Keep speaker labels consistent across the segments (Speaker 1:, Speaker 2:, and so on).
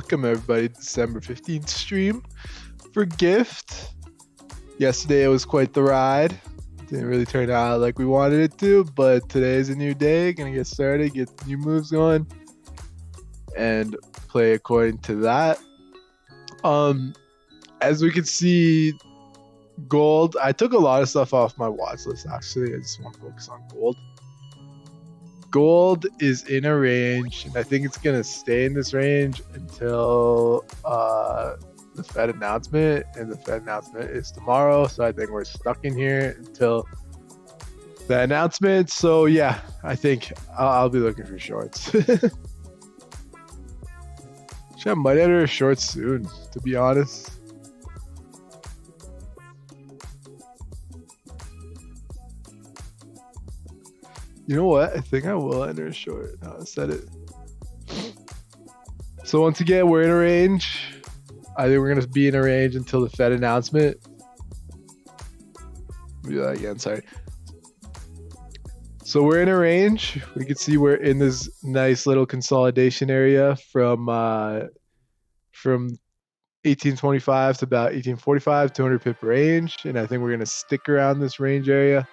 Speaker 1: Welcome everybody to December 15th stream for Gift. Yesterday it was quite the ride. Didn't really turn out like we wanted it to, but today is a new day. Gonna get started, get new moves going, and play according to that. As we can see, gold, I took a lot of stuff off my watch list actually. I just want to focus on gold. Gold is in a range, and I think it's gonna stay in this range until the Fed announcement, and the Fed announcement is tomorrow. So I think we're stuck in here until the announcement. So yeah, I think I'll be looking for shorts. I might enter a short soon, to be honest. You know what? I think I will enter a short. No, I said it. So once again, we're in a range. I think we're going to be in a range until the Fed announcement. Let me do that again, sorry. So we're in a range. We can see we're in this nice little consolidation area from 1825 to about 1845, 200 pip range. And I think we're going to stick around this range area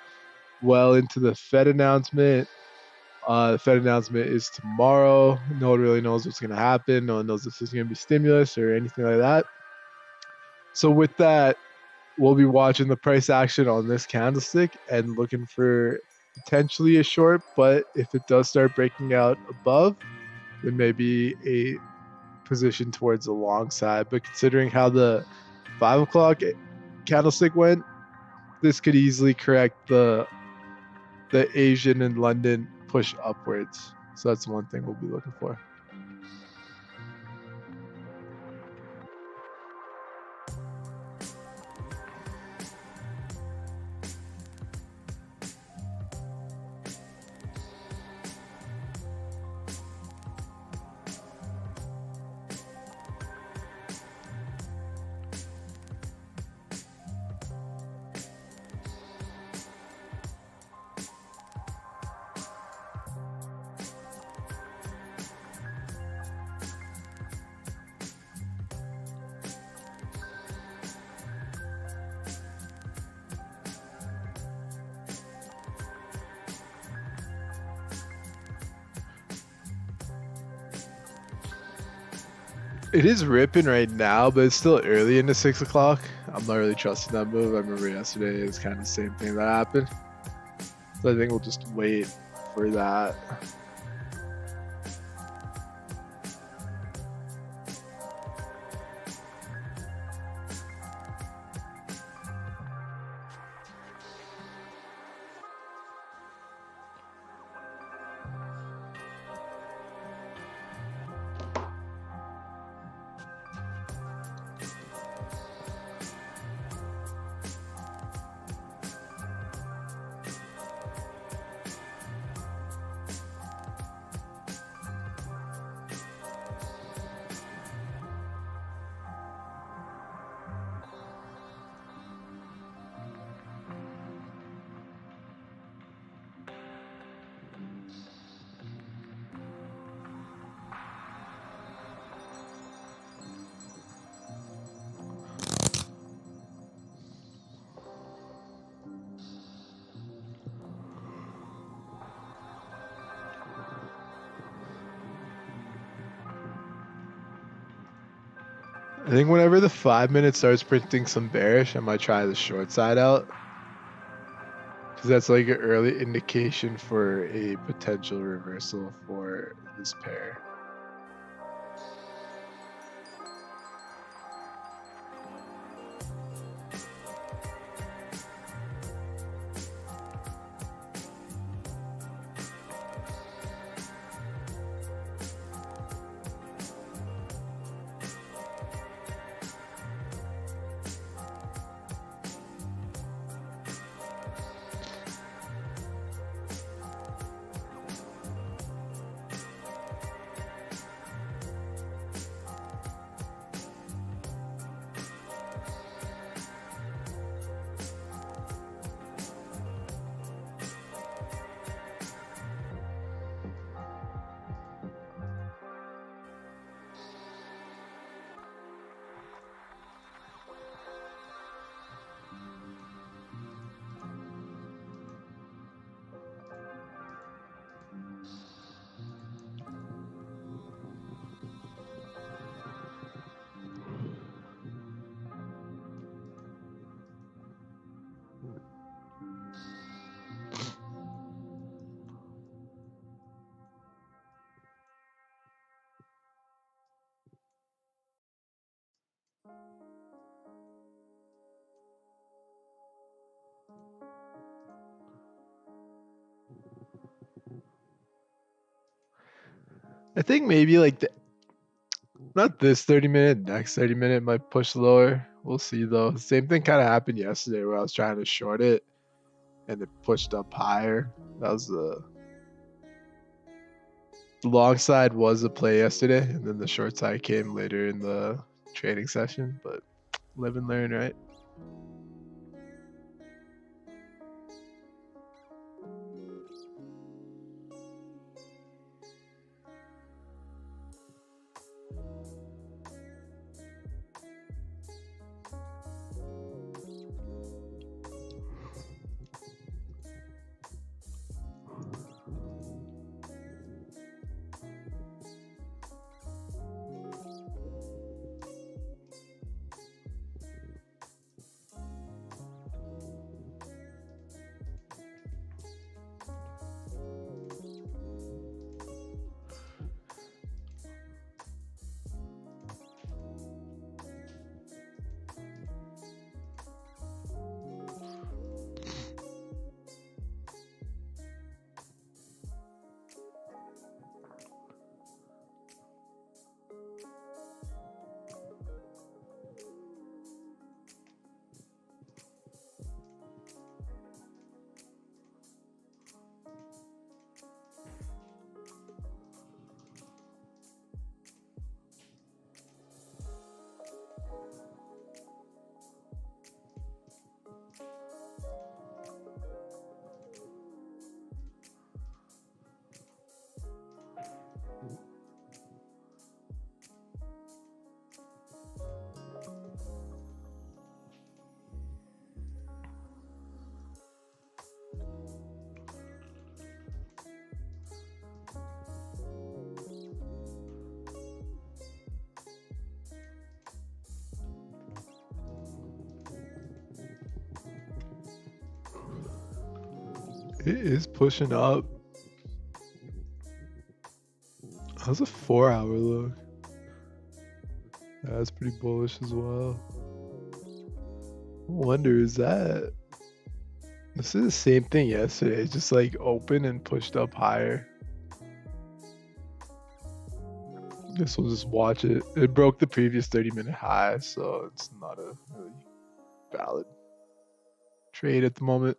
Speaker 1: well into the Fed announcement. The Fed announcement is tomorrow. No one really knows what's going to happen. No one knows if there's going to be stimulus or anything like that. So with that, we'll be watching the price action on this candlestick and looking for potentially a short. But if it does start breaking out above, there may be a position towards the long side. But considering how the 5 o'clock candlestick went, this could easily correct the Asian and London push upwards. So that's one thing we'll be looking for. It is ripping right now, but it's still early into 6 o'clock. I'm not really trusting that move. I remember yesterday it was kind of the same thing that happened. So I think we'll just wait for that. I think whenever the 5 minute starts printing some bearish, I might try the short side out. Because that's like an early indication for a potential reversal for this pair. I think maybe like not this 30-minute, next 30-minute might push lower. We'll see though. Same thing kind of happened yesterday where I was trying to short it and it pushed up higher. That was the long side was a play yesterday, and then the short side came later in the trading session. But live and learn, right? It is pushing up. How's a 4-hour look? That's pretty bullish as well. I wonder, is that... This is the same thing yesterday, just like open and pushed up higher. Guess we'll just watch it. It broke the previous 30-minute high, so it's not a really valid trade at the moment.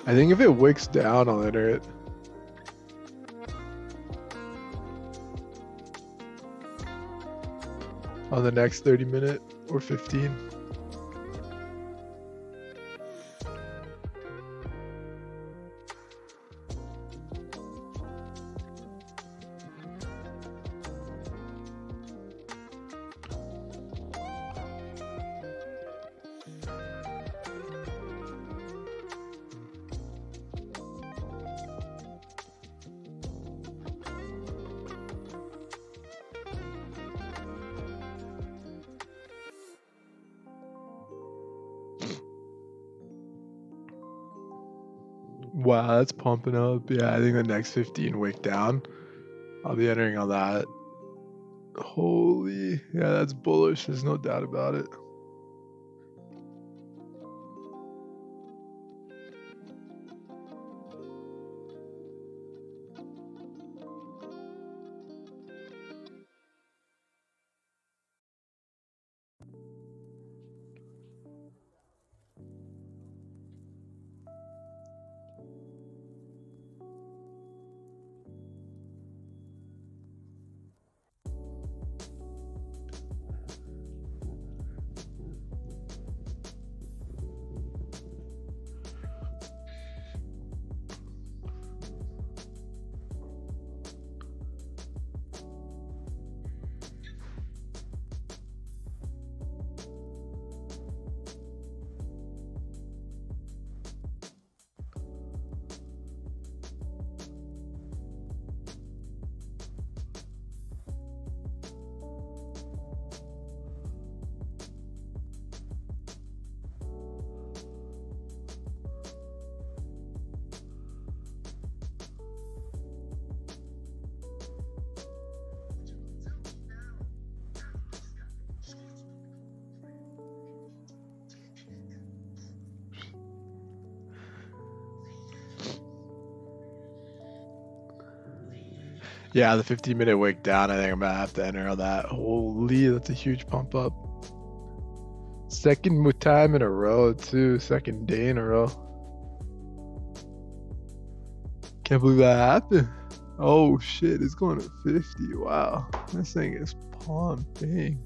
Speaker 1: I think if it wicks down, I'll enter it. On the next 30-minute or 15. Wow, that's pumping up. Yeah, I think the next 15 wick down. I'll be entering on that. Holy, yeah, that's bullish. There's no doubt about it. Yeah, the 15-minute wick down, I think I'm gonna have to enter on that. Holy, that's a huge pump up. Second time in a row, too. Second day in a row. Can't believe that happened. Oh shit, it's going to 50. Wow, this thing is pumping.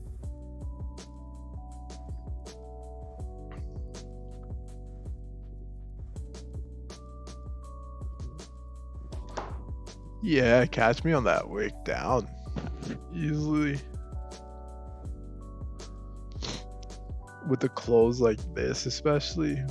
Speaker 1: Yeah, catch me on that wick down easily. With the close like this, especially.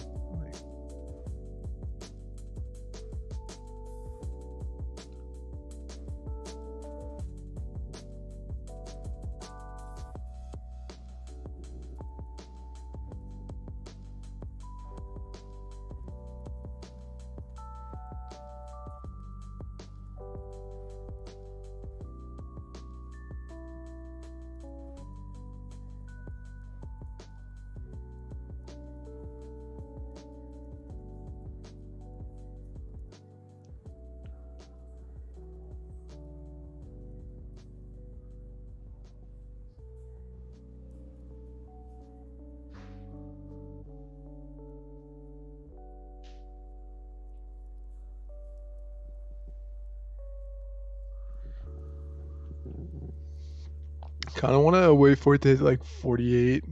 Speaker 1: Kind of want to wait for it to hit like 48,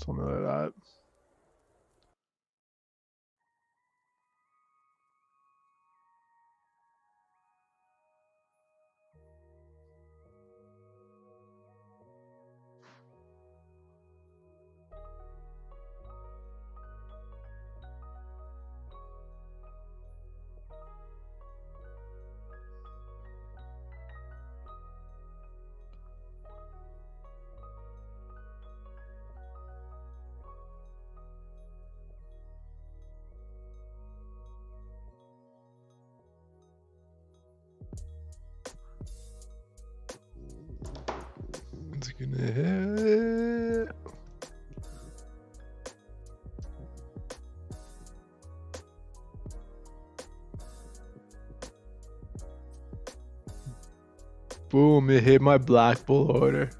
Speaker 1: something like that. It's gonna hit. Boom, it hit my black bull order.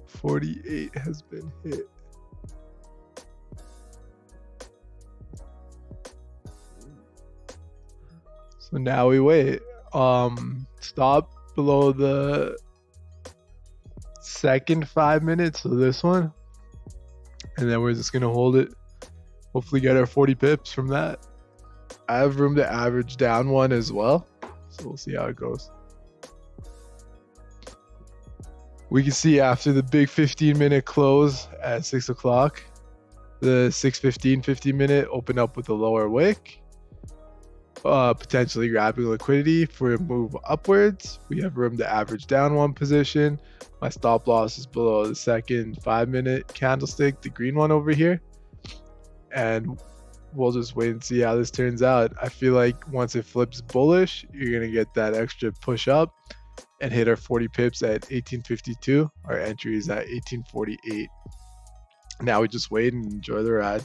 Speaker 1: 48 has been hit. So now we wait. Stop below the second 5 minutes of this one. And then we're just gonna hold it. Hopefully get our 40 pips from that. I have room to average down one as well. So we'll see how it goes. We can see after the big 15-minute close at 6 o'clock, the 6:15 15-minute open up with a lower wick, potentially grabbing liquidity for a move upwards. We have room to average down one position. My stop loss is below the second 5-minute candlestick, the green one over here. And we'll just wait and see how this turns out. I feel like once it flips bullish, you're going to get that extra push up and hit our 40 pips at 1852. Our entry is at 1848. Now we just wait and enjoy the ride.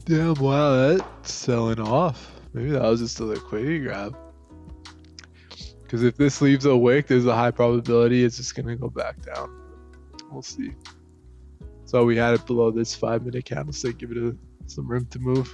Speaker 1: Damn, wow, that's selling off. Maybe that was just a liquidity grab. Because if this leaves a wick, there's a high probability it's just going to go back down. We'll see. So we had it below this 5-minute candlestick. Give it some room to move.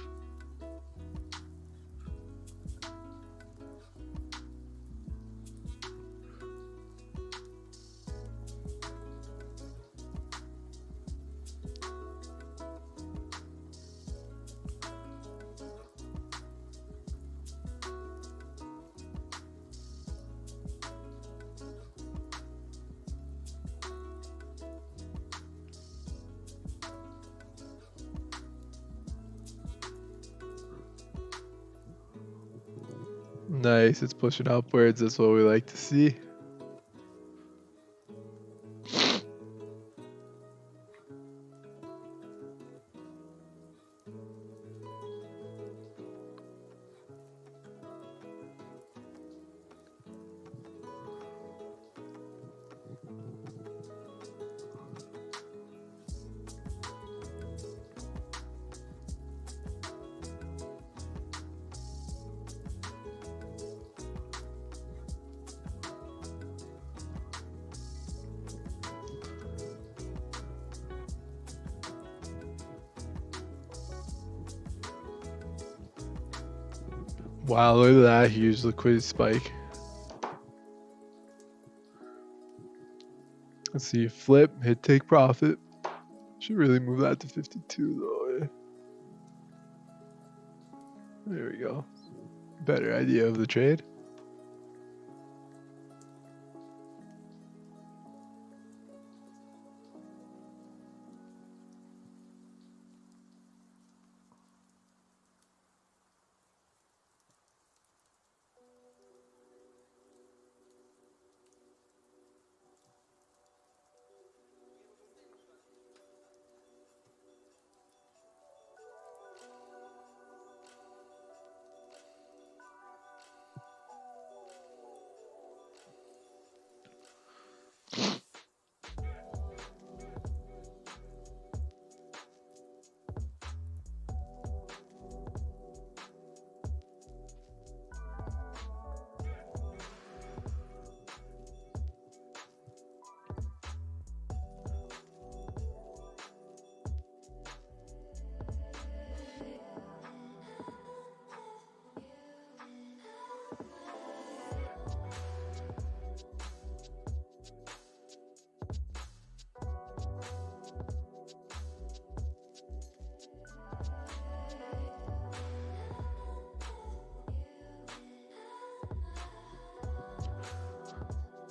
Speaker 1: Nice, it's pushing upwards. That's what we like to see. Wow, look at that huge liquidity spike. Let's see, flip, hit take profit. Should really move that to 52 though. There we go. Better idea of the trade.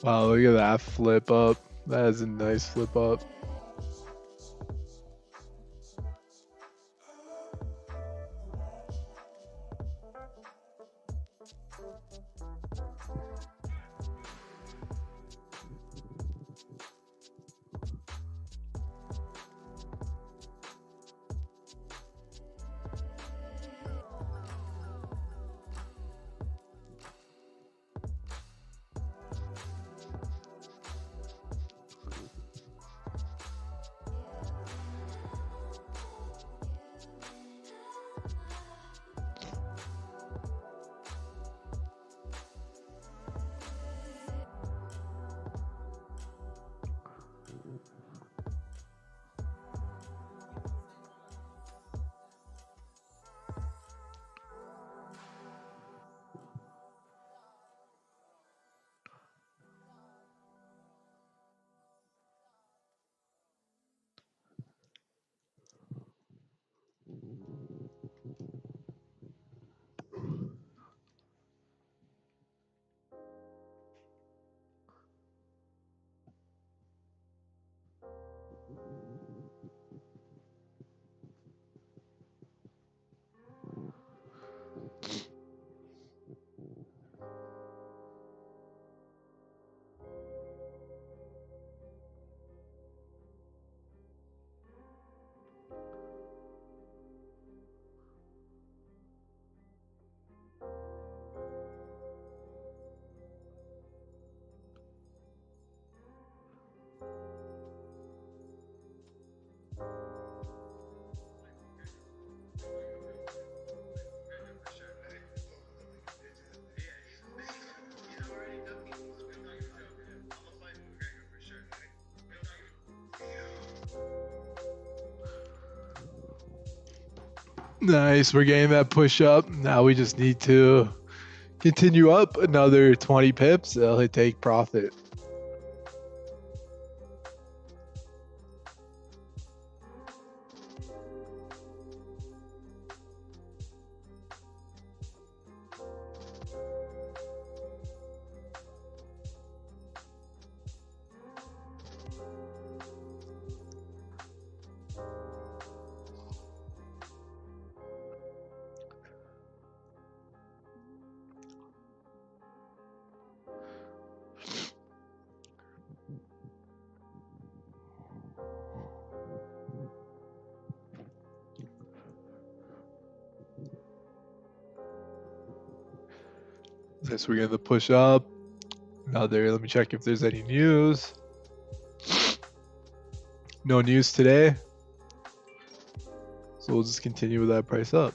Speaker 1: Wow, look at that flip up. That is a nice flip up. Nice. We're getting that push up. Now we just need to continue up another 20 pips. They'll hit take profit. This we're gonna push up. Another, let me check if there's any news. No news today. So we'll just continue with that price up.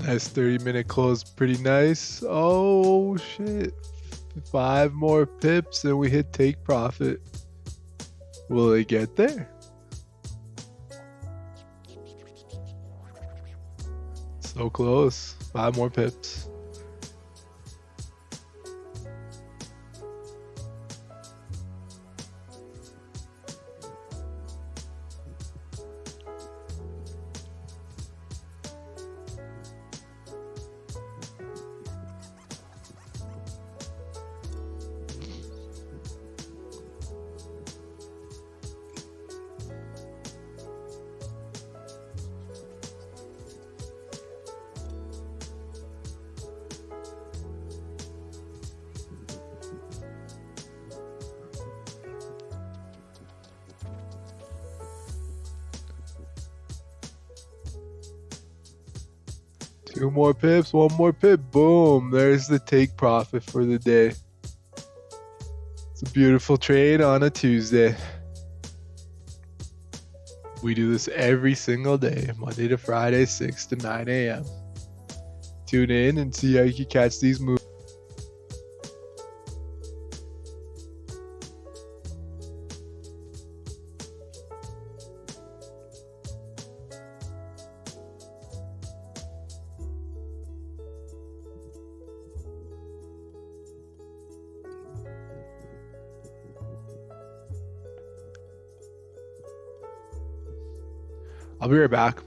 Speaker 1: Nice 30-minute close, pretty nice. Oh shit. 5 more pips and we hit take profit. Will it get there? So close. 5 more pips. Two more pips, one more pip, boom. There's the take profit for the day. It's a beautiful trade on a Tuesday. We do this every single day, Monday to Friday, 6 to 9 a.m. Tune in and see how you can catch these moves. I'll be right back.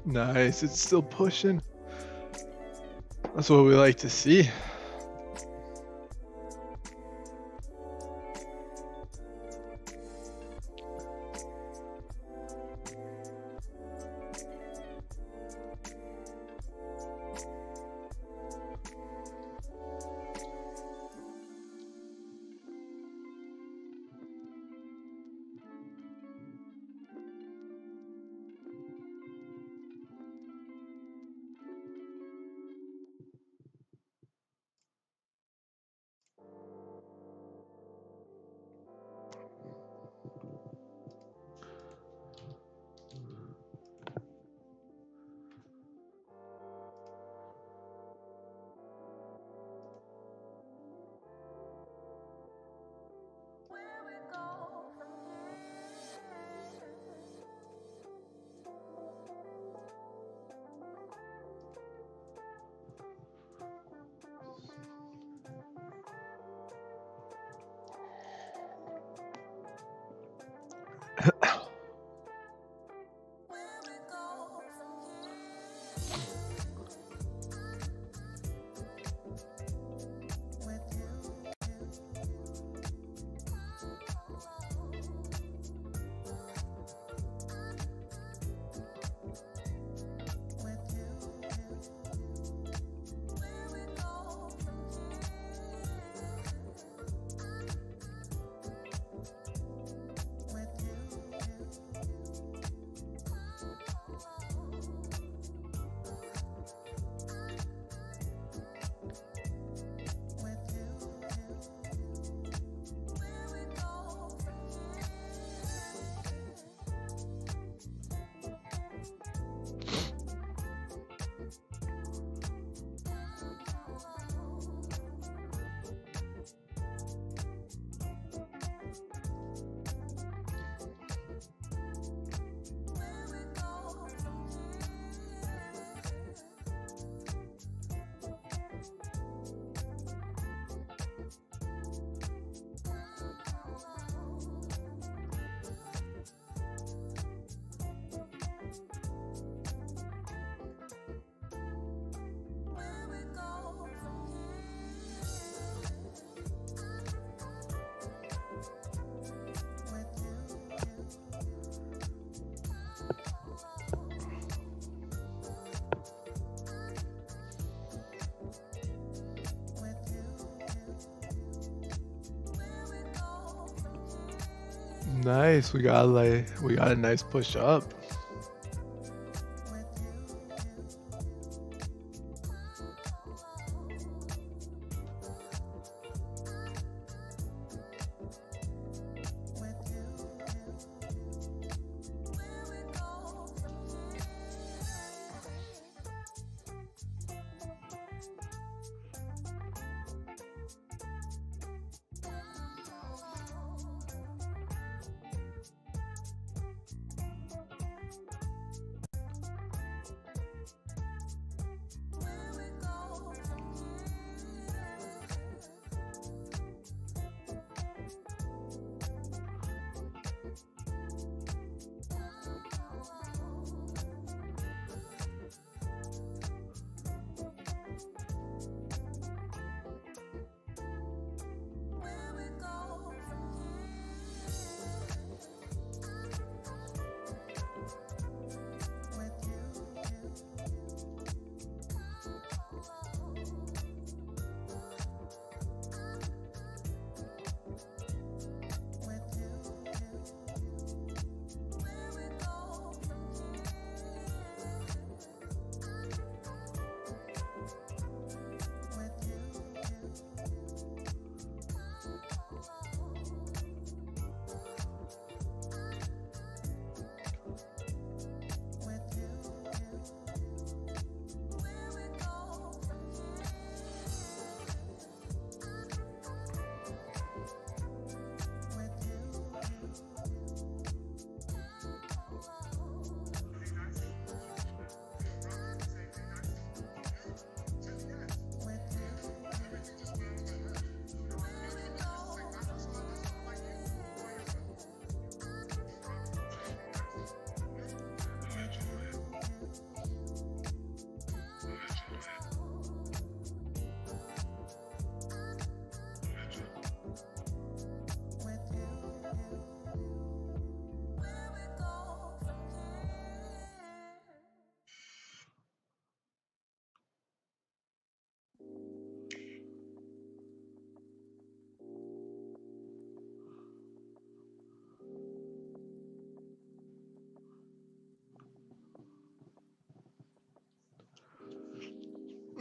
Speaker 1: Nice, it's still pushing. That's what we like to see. Nice. We got a nice push up.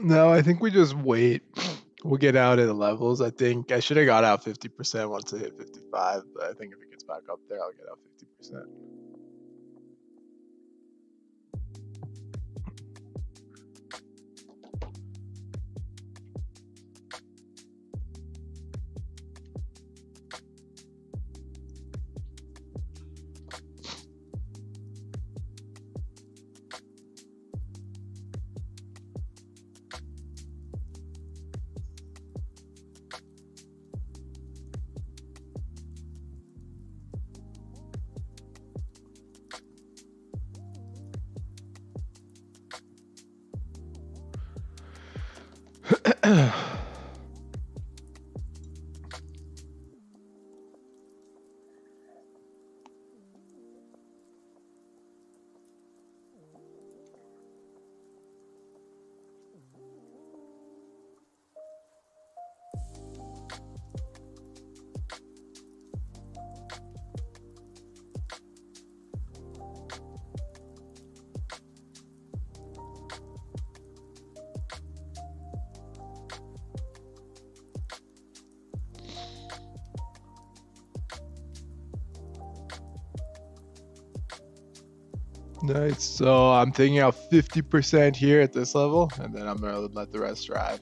Speaker 1: No, I think we just wait. We'll get out at the levels. I think I should have got out 50% once it hit 55, but I think if it gets back up there, I'll get out 50%. Nice. So I'm taking out 50% here at this level, and then I'm gonna let the rest ride.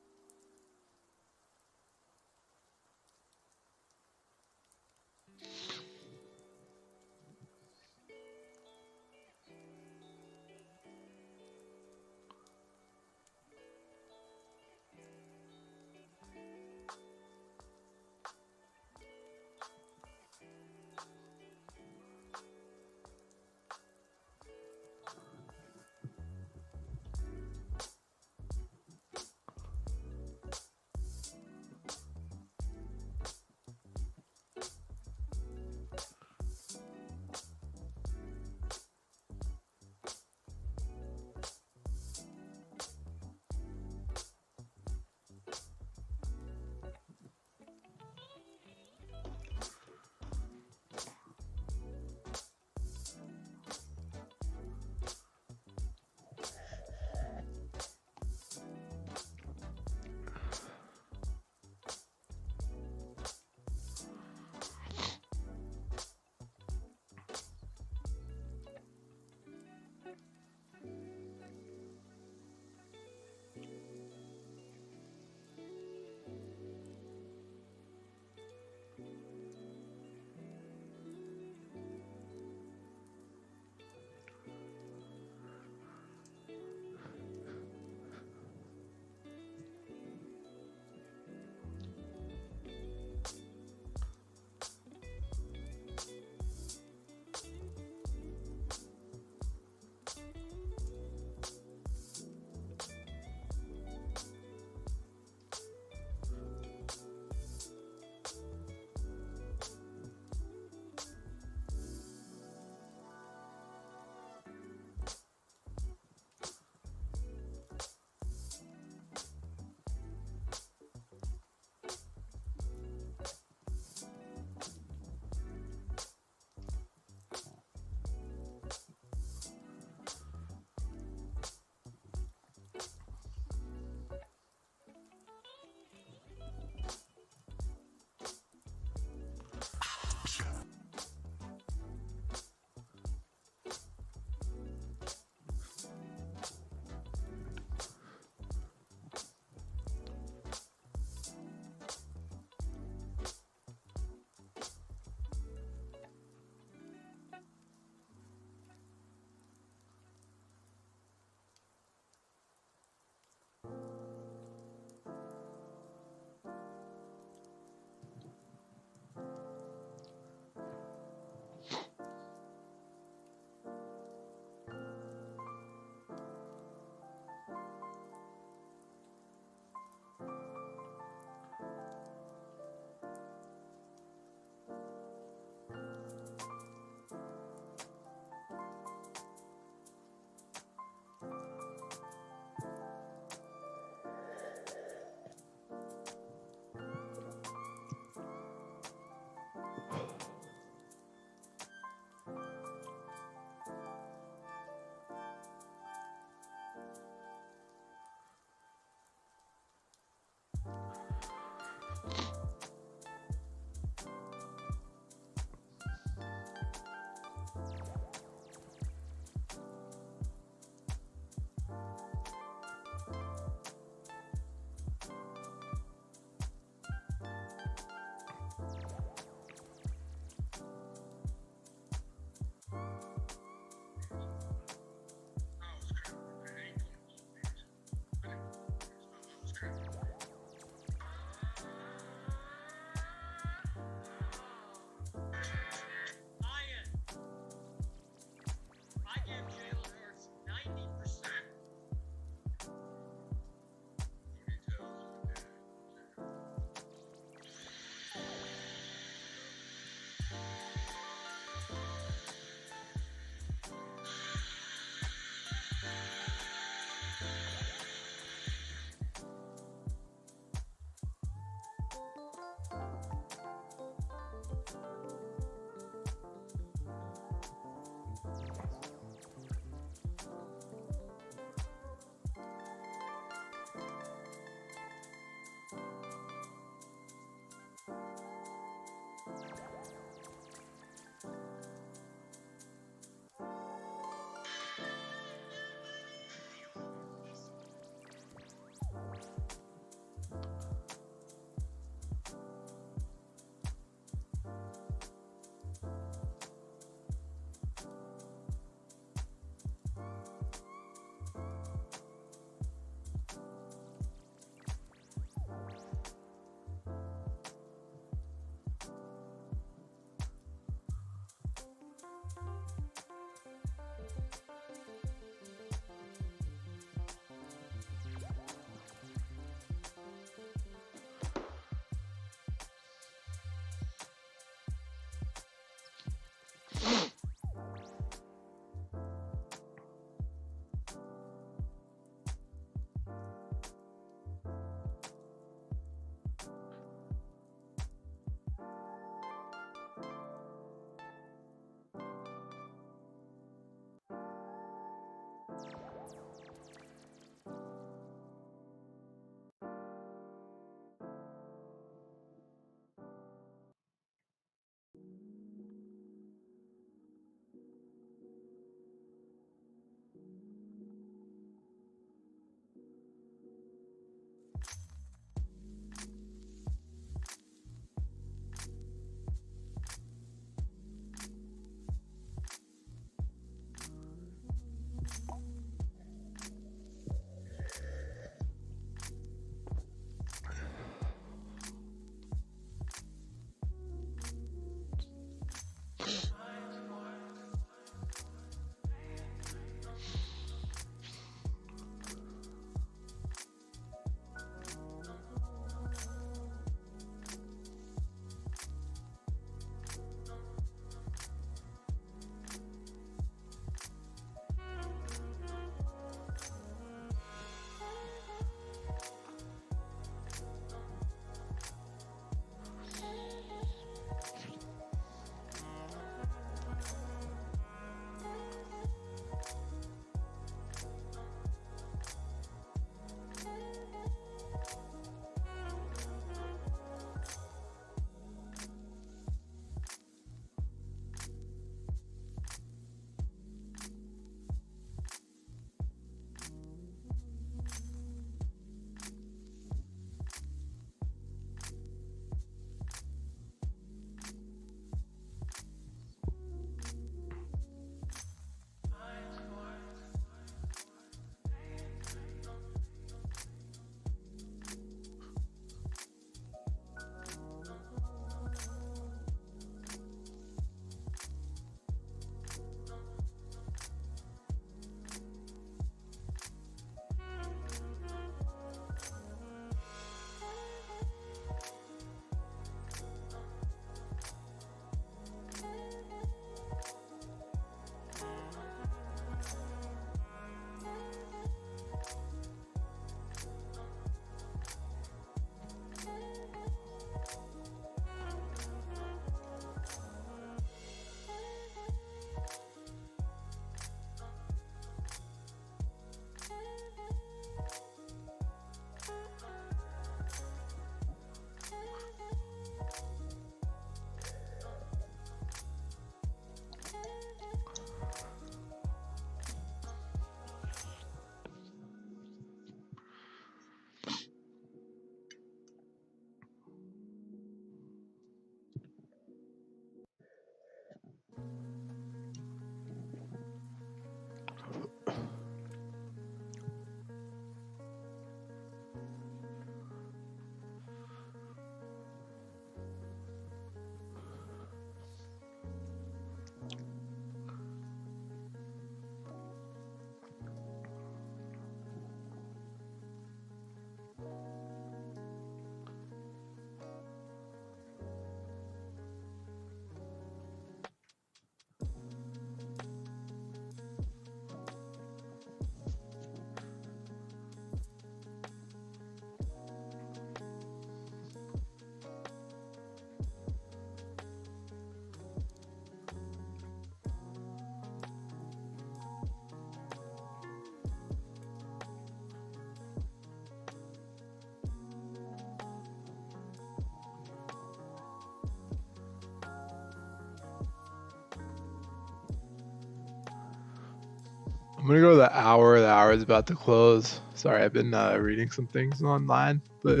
Speaker 1: I'm gonna go to the hour. The hour is about to close. Sorry, I've been reading some things online, but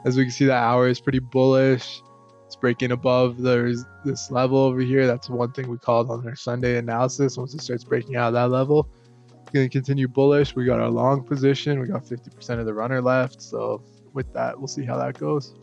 Speaker 1: as we can see, the hour is pretty bullish. It's breaking above this level over here. That's one thing we called on our Sunday analysis. Once it starts breaking out of that level, it's gonna continue bullish. We got our long position. We got 50% of the runner left. So with that, we'll see how that goes.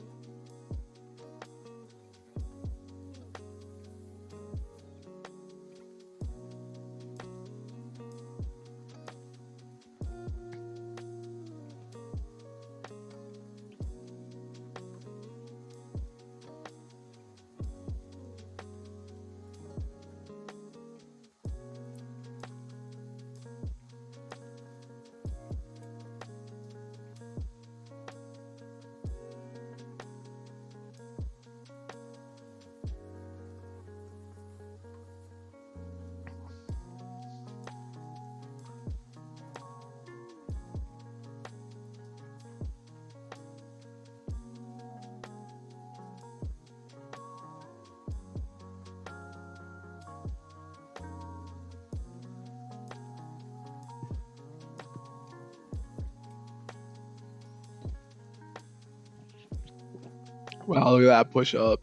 Speaker 1: Wow, look at that push up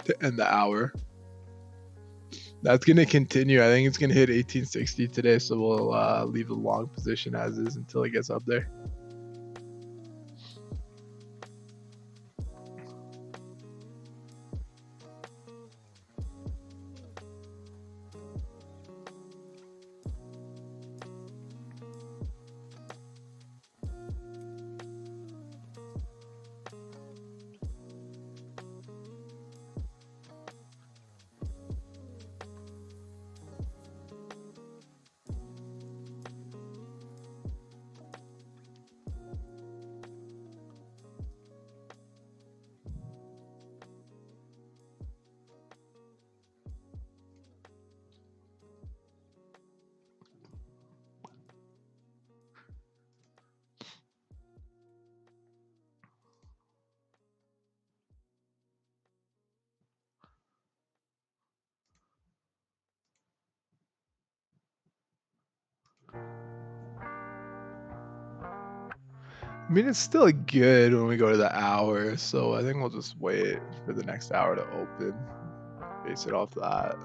Speaker 1: to end the hour. That's going to continue. I think it's going to hit 1860 today, so we'll leave the long position as is until it gets up there. I mean, it's still good when we go to the hour, so I think we'll just wait for the next hour to open. Base it off that.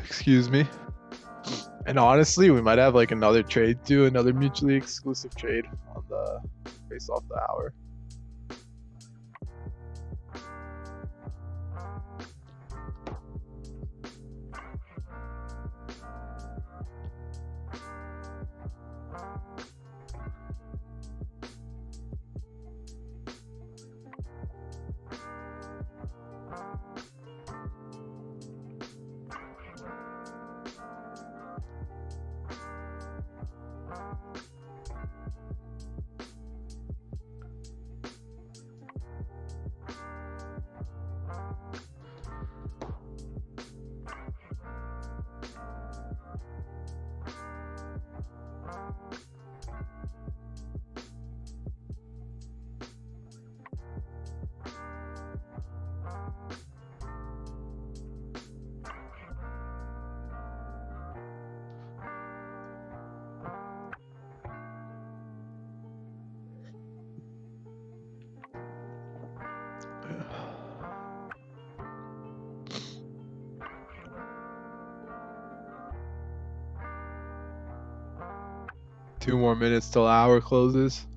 Speaker 1: Excuse me. And honestly, we might have like another trade too, another mutually exclusive trade on the based off the hour. Two more minutes till hour closes.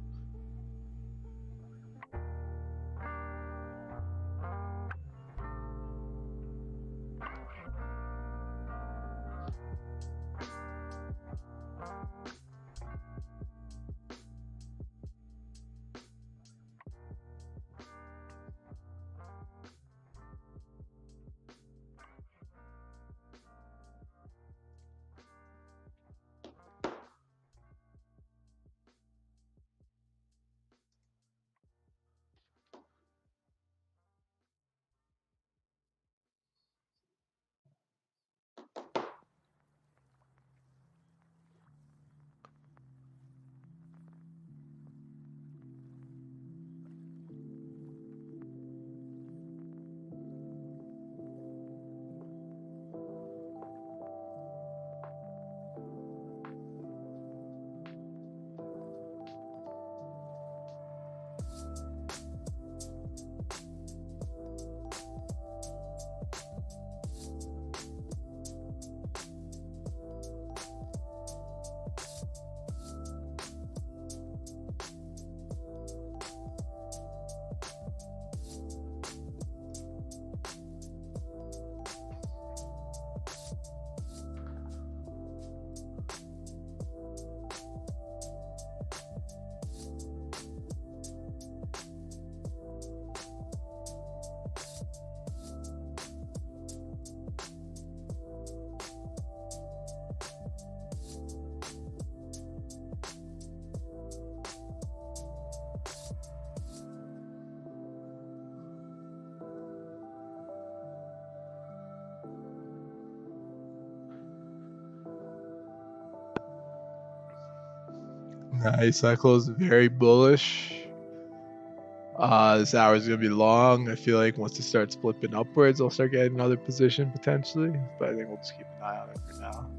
Speaker 1: Nice. I closed very bullish. This hour is going to be long. I feel like once it starts flipping upwards, I'll start getting another position potentially. But I think we'll just keep an eye on it for now.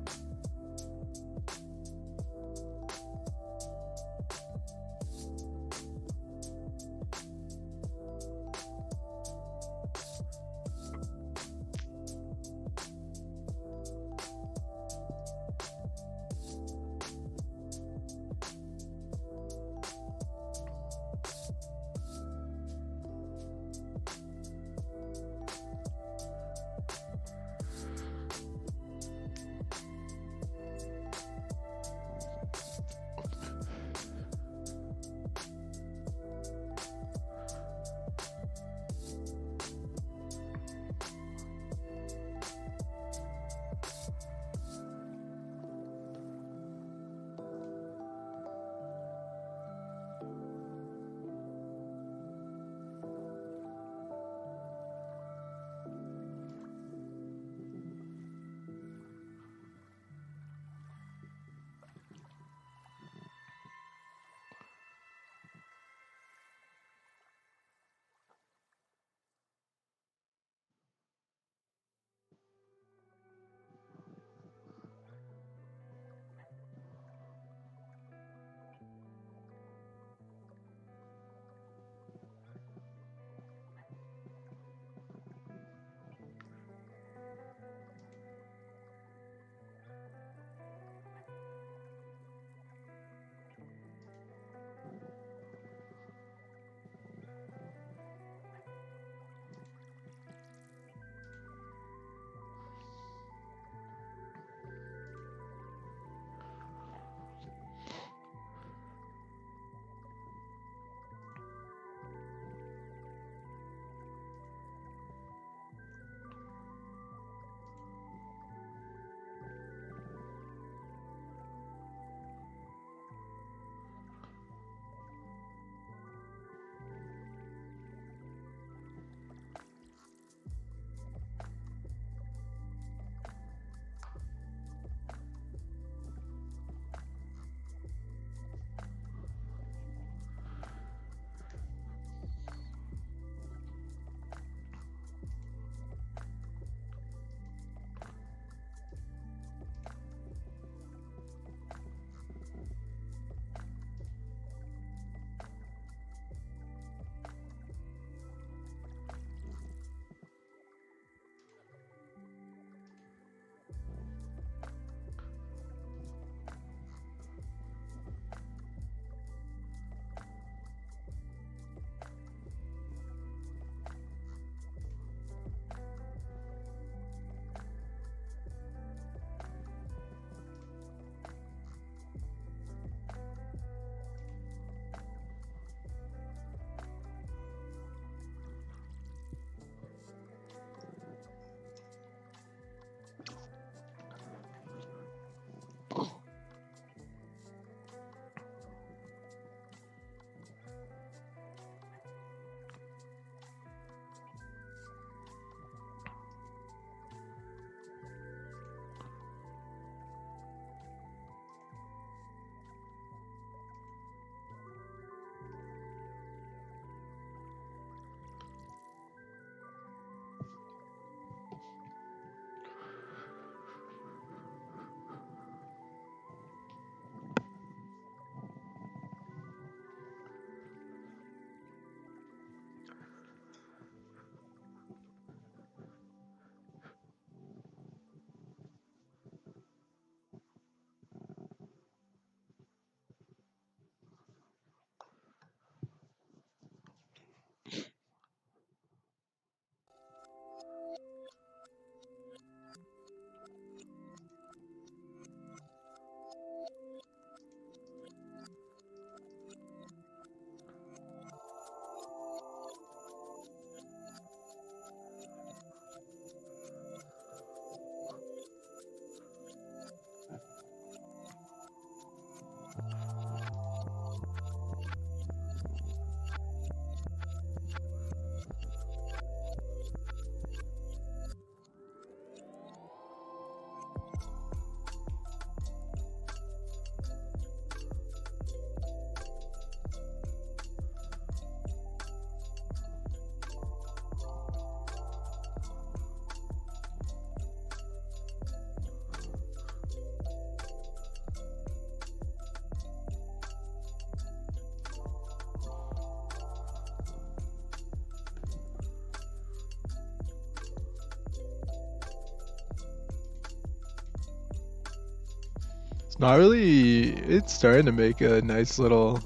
Speaker 1: not really. It's starting to make a nice little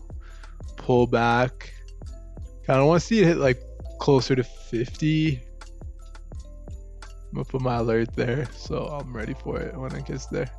Speaker 1: pullback. I don't want to see it hit like closer to 50. I'm gonna put my alert there, so I'm ready for it when it gets there.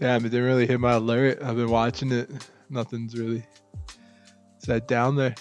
Speaker 1: Damn, it didn't really hit my alert. I've been watching it. Nothing's really set down there.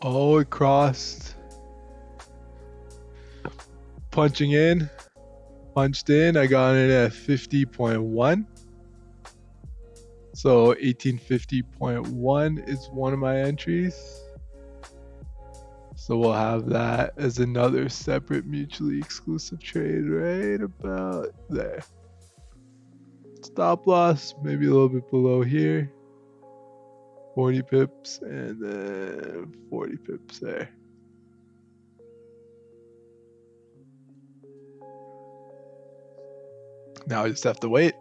Speaker 1: Oh, it crossed. Punching in. Punched in. I got it at 50.1. So 1850.1 is one of my entries. So we'll have that as another separate mutually exclusive trade right about there. Stop loss, maybe a little bit below here. 40 pips and then 40 pips there. Now I just have to wait.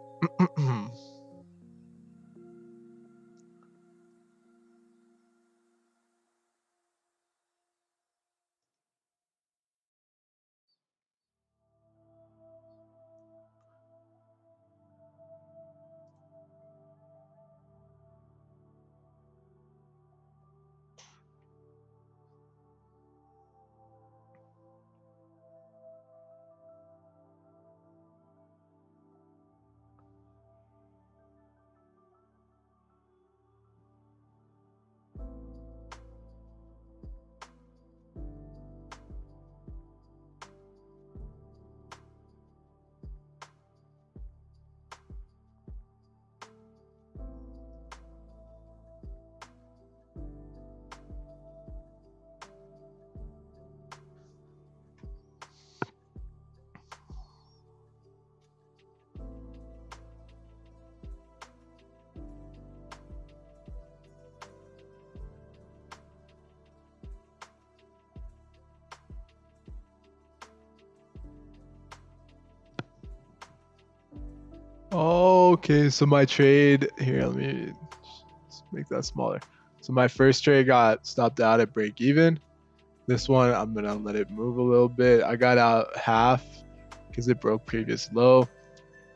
Speaker 1: Okay, so my trade here, let me make that smaller. So my first trade got stopped out at break even. This one, I'm gonna let it move a little bit. I got out half because it broke previous low.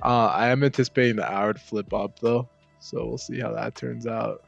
Speaker 1: I am anticipating the hour to flip up though, so we'll see how that turns out.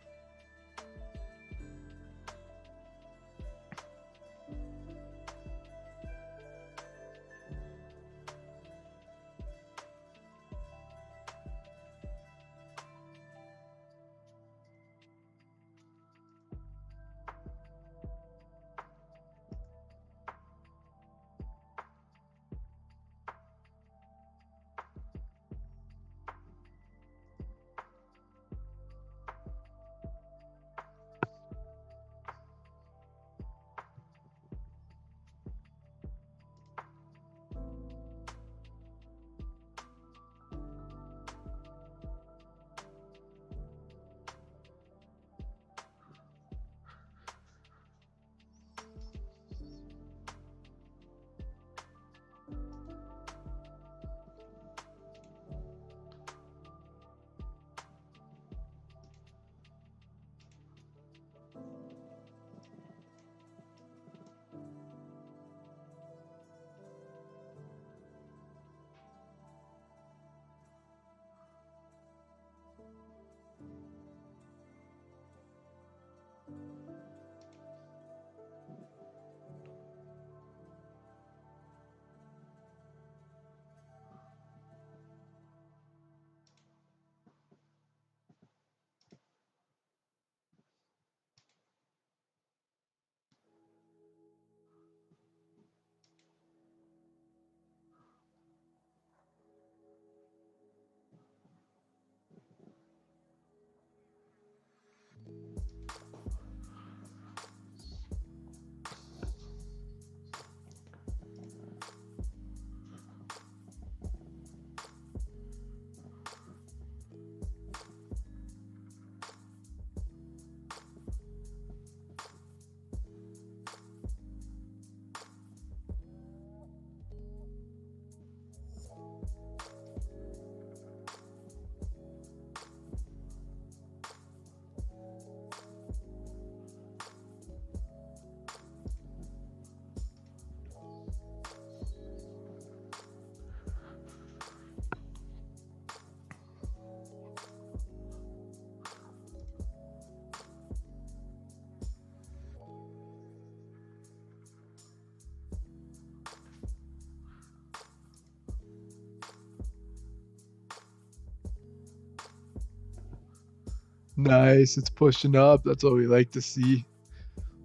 Speaker 1: Nice, it's pushing up. That's what we like to see.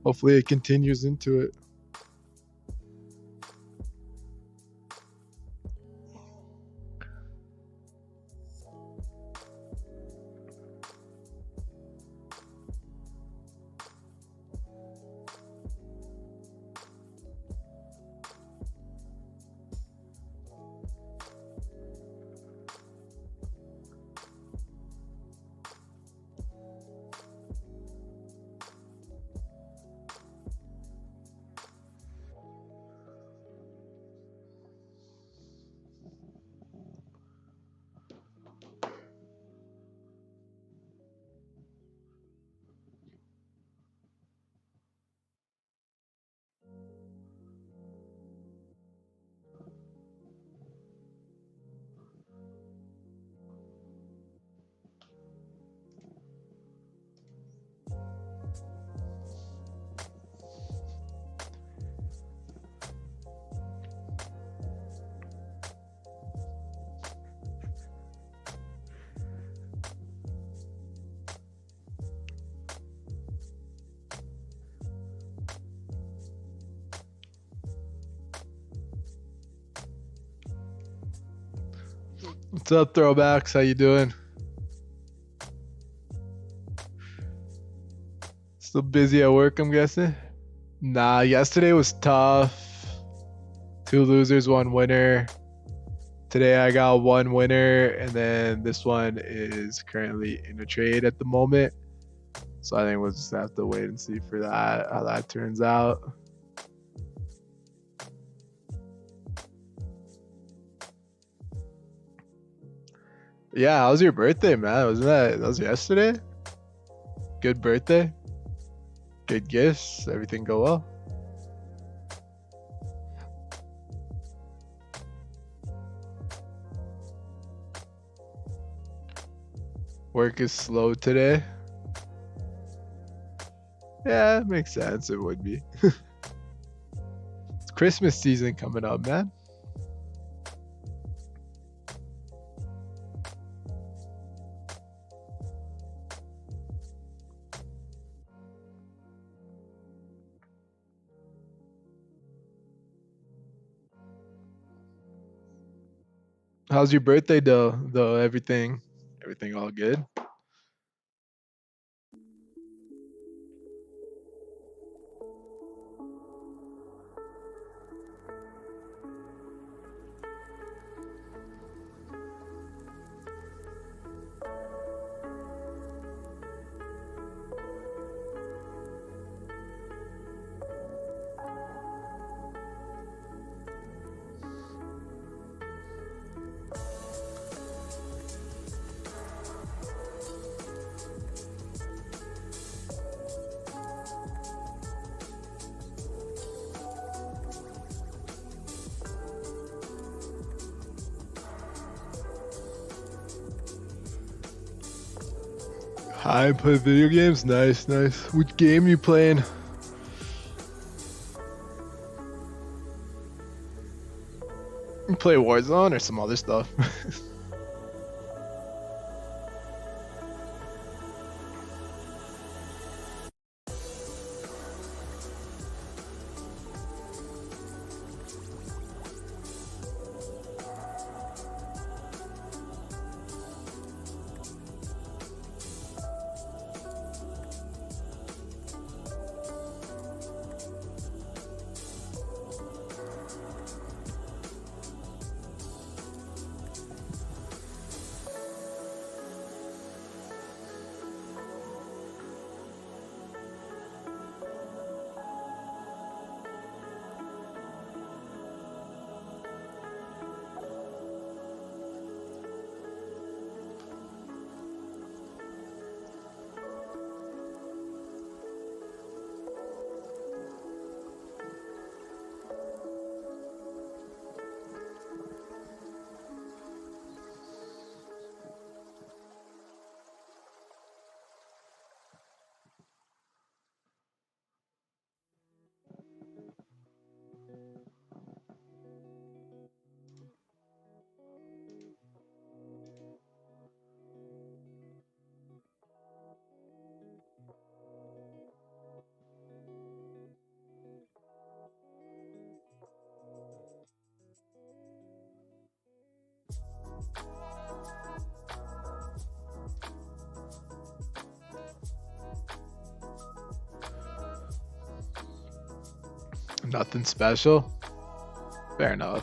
Speaker 1: Hopefully it continues into it. What's up, throwbacks? How you doing? Still busy at work, I'm guessing? Nah, yesterday was tough. 2 losers, 1 winner. Today I got 1 winner, and then this one is currently in a trade at the moment. So I think we'll just have to wait and see for that, how that turns out. Yeah, how was your birthday, man? Wasn't that was yesterday? Good birthday? Good gifts? Everything go well? Work is slow today. Yeah, it makes sense. It would be. It's Christmas season coming up, man. How's your birthday though? Everything all good? I play video games. Nice. Which game you playing? You play Warzone or some other stuff? Nothing special. Fair enough.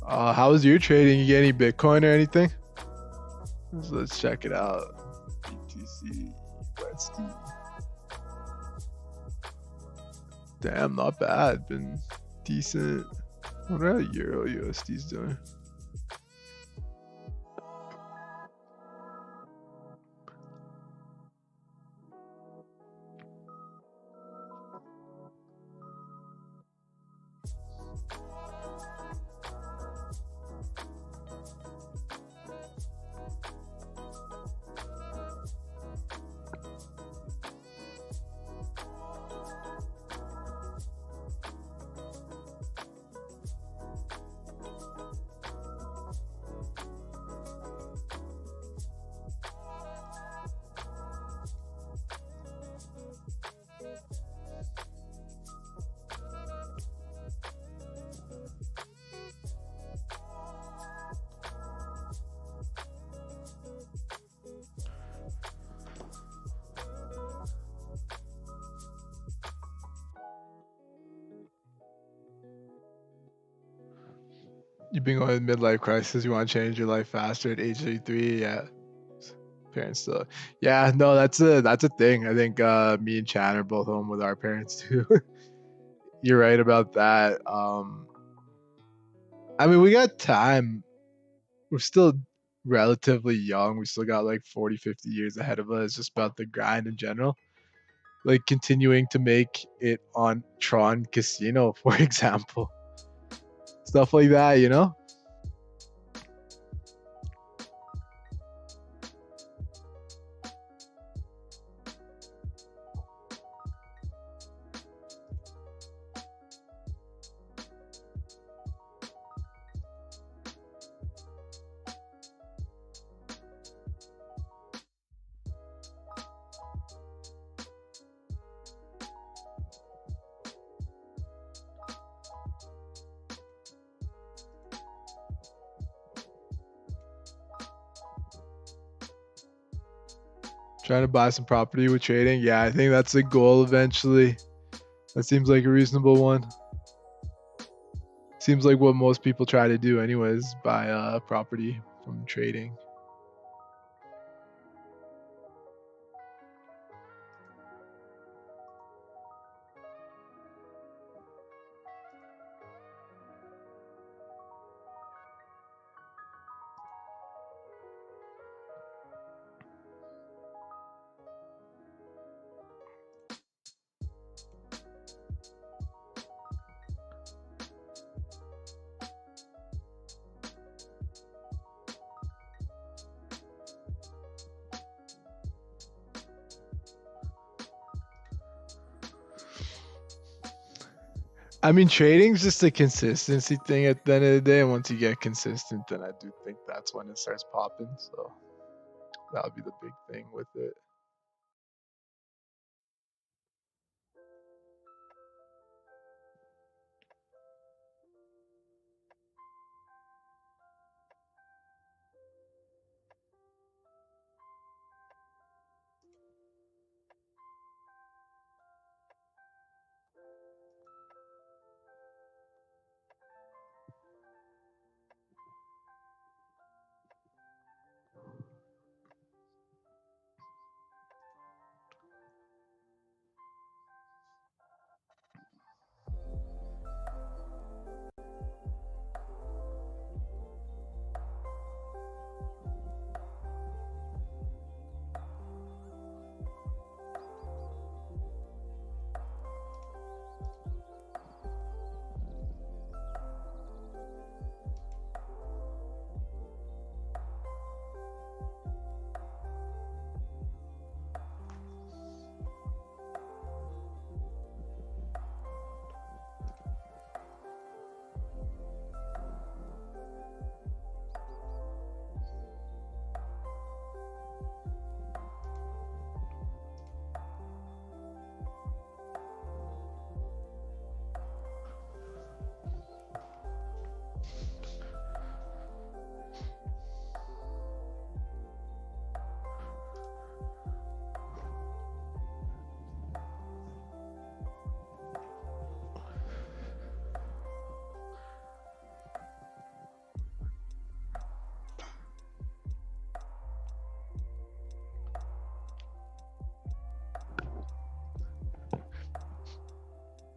Speaker 1: How was your trading? You get any Bitcoin or anything? So let's check it out. BTC USD. Damn, not bad. Been decent. What are Euro USD's doing? You've been going midlife crisis. You want to change your life faster at age 33. Yeah. Parents still. Yeah, no, that's a thing. I think me and Chad are both home with our parents too. You're right about that. I mean, we got time. We're still relatively young. We still got like 40, 50 years ahead of us. It's just about the grind in general. Like continuing to make it on Tron Casino, for example. Stuff like that, you know? Trying to buy some property with trading. Yeah, I think that's the goal eventually. That seems like a reasonable one. Seems like what most people try to do anyways, buy property from trading. I mean, trading's just a consistency thing at the end of the day. And once you get consistent, then I do think that's when it starts popping. So that would be the big thing with it.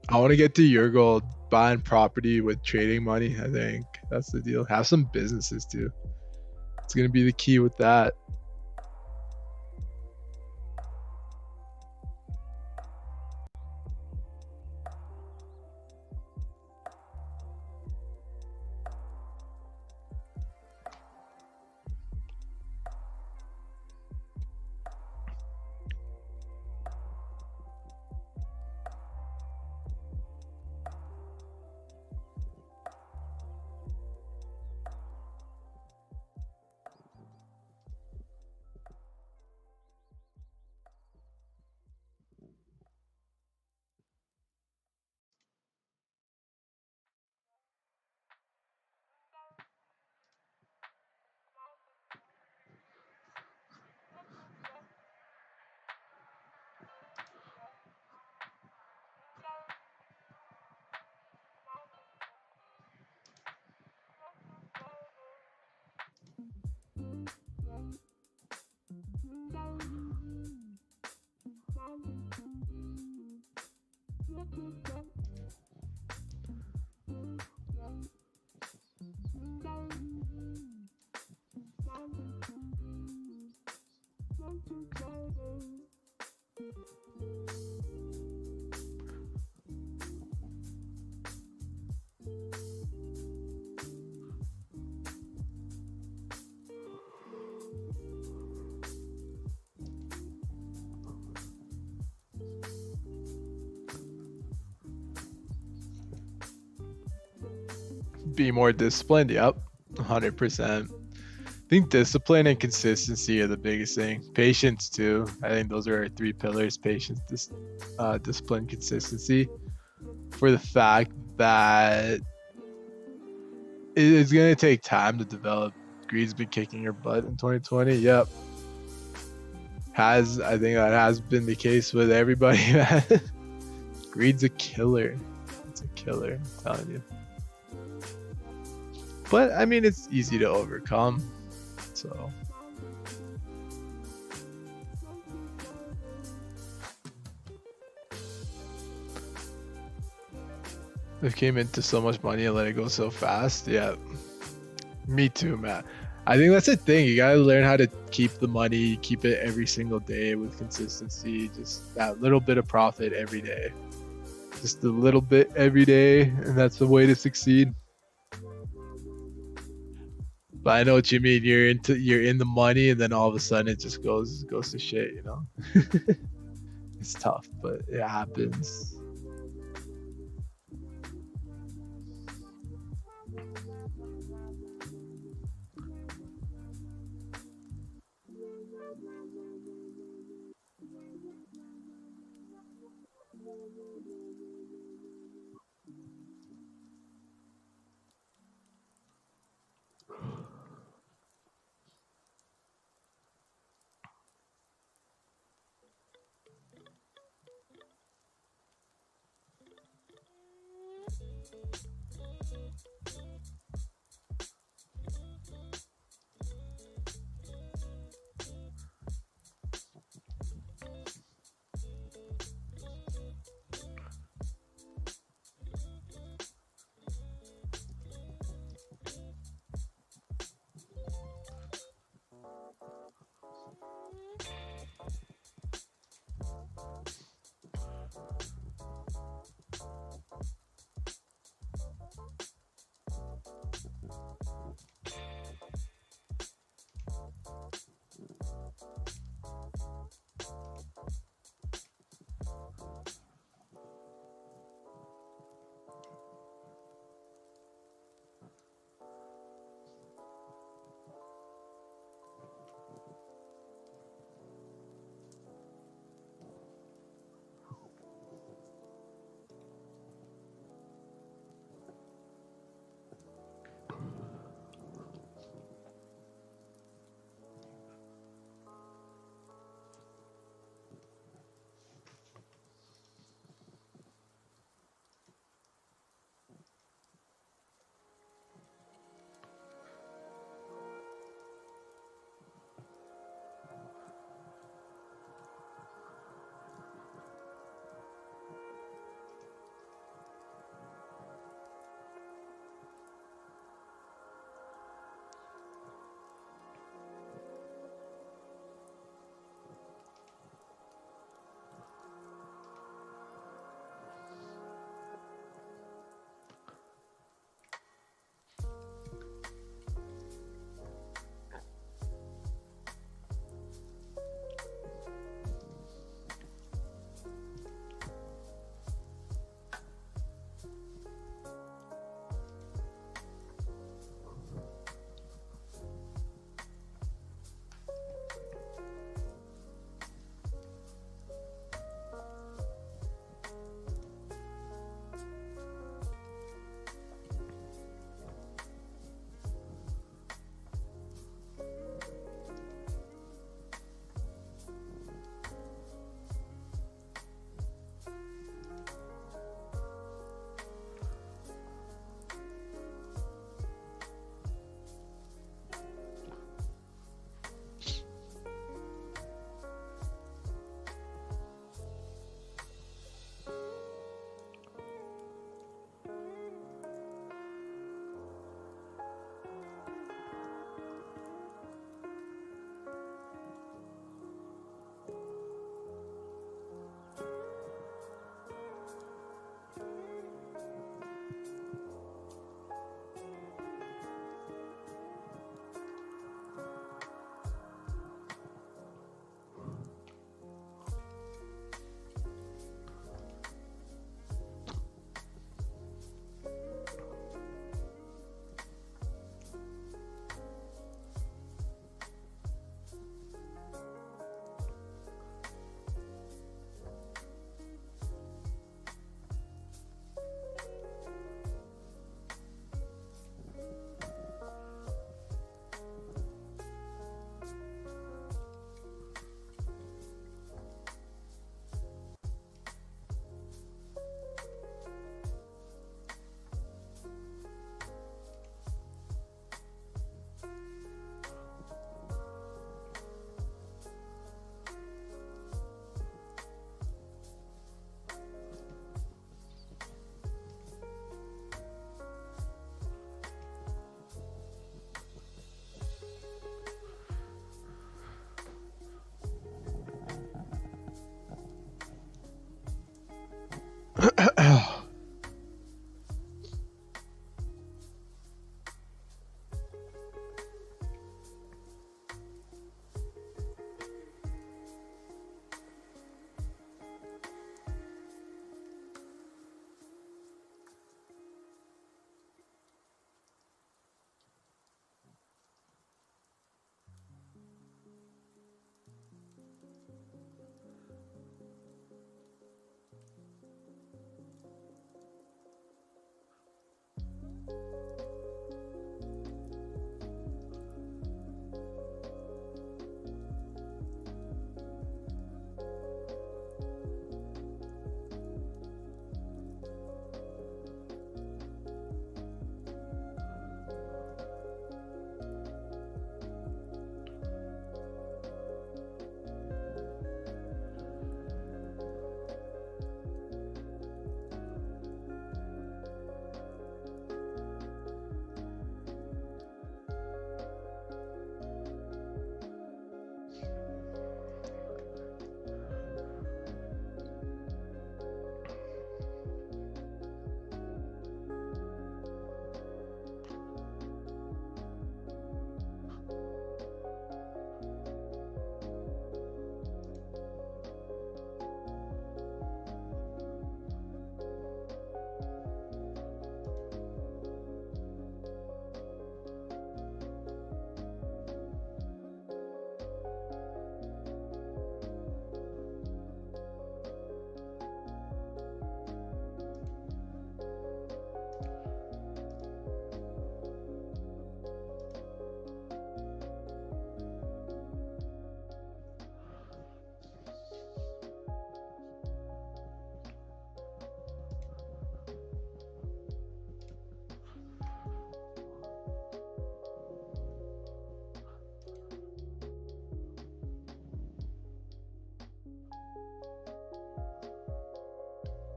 Speaker 1: I want to get to your goal, buying property with trading money. I think that's the deal. Have some businesses too. It's gonna be the key with that. Be more disciplined. Yep, 100%. I think discipline and consistency are the biggest thing. Patience too. I think those are our three pillars: patience, discipline, consistency. For the fact that it's gonna take time to develop. Greed's been kicking your butt in 2020. Yep, I think that has been the case with everybody. Greed's a killer. It's a killer. I'm telling you. But I mean, it's easy to overcome. So. They came into so much money and let it go so fast. Yeah. Me too, man. I think that's the thing. You gotta learn how to keep the money, keep it every single day with consistency. Just that little bit of profit every day. Just a little bit every day, and that's the way to succeed. But I know what you mean. You're in the money, and then all of a sudden it just goes to shit. You know, it's tough, but it happens.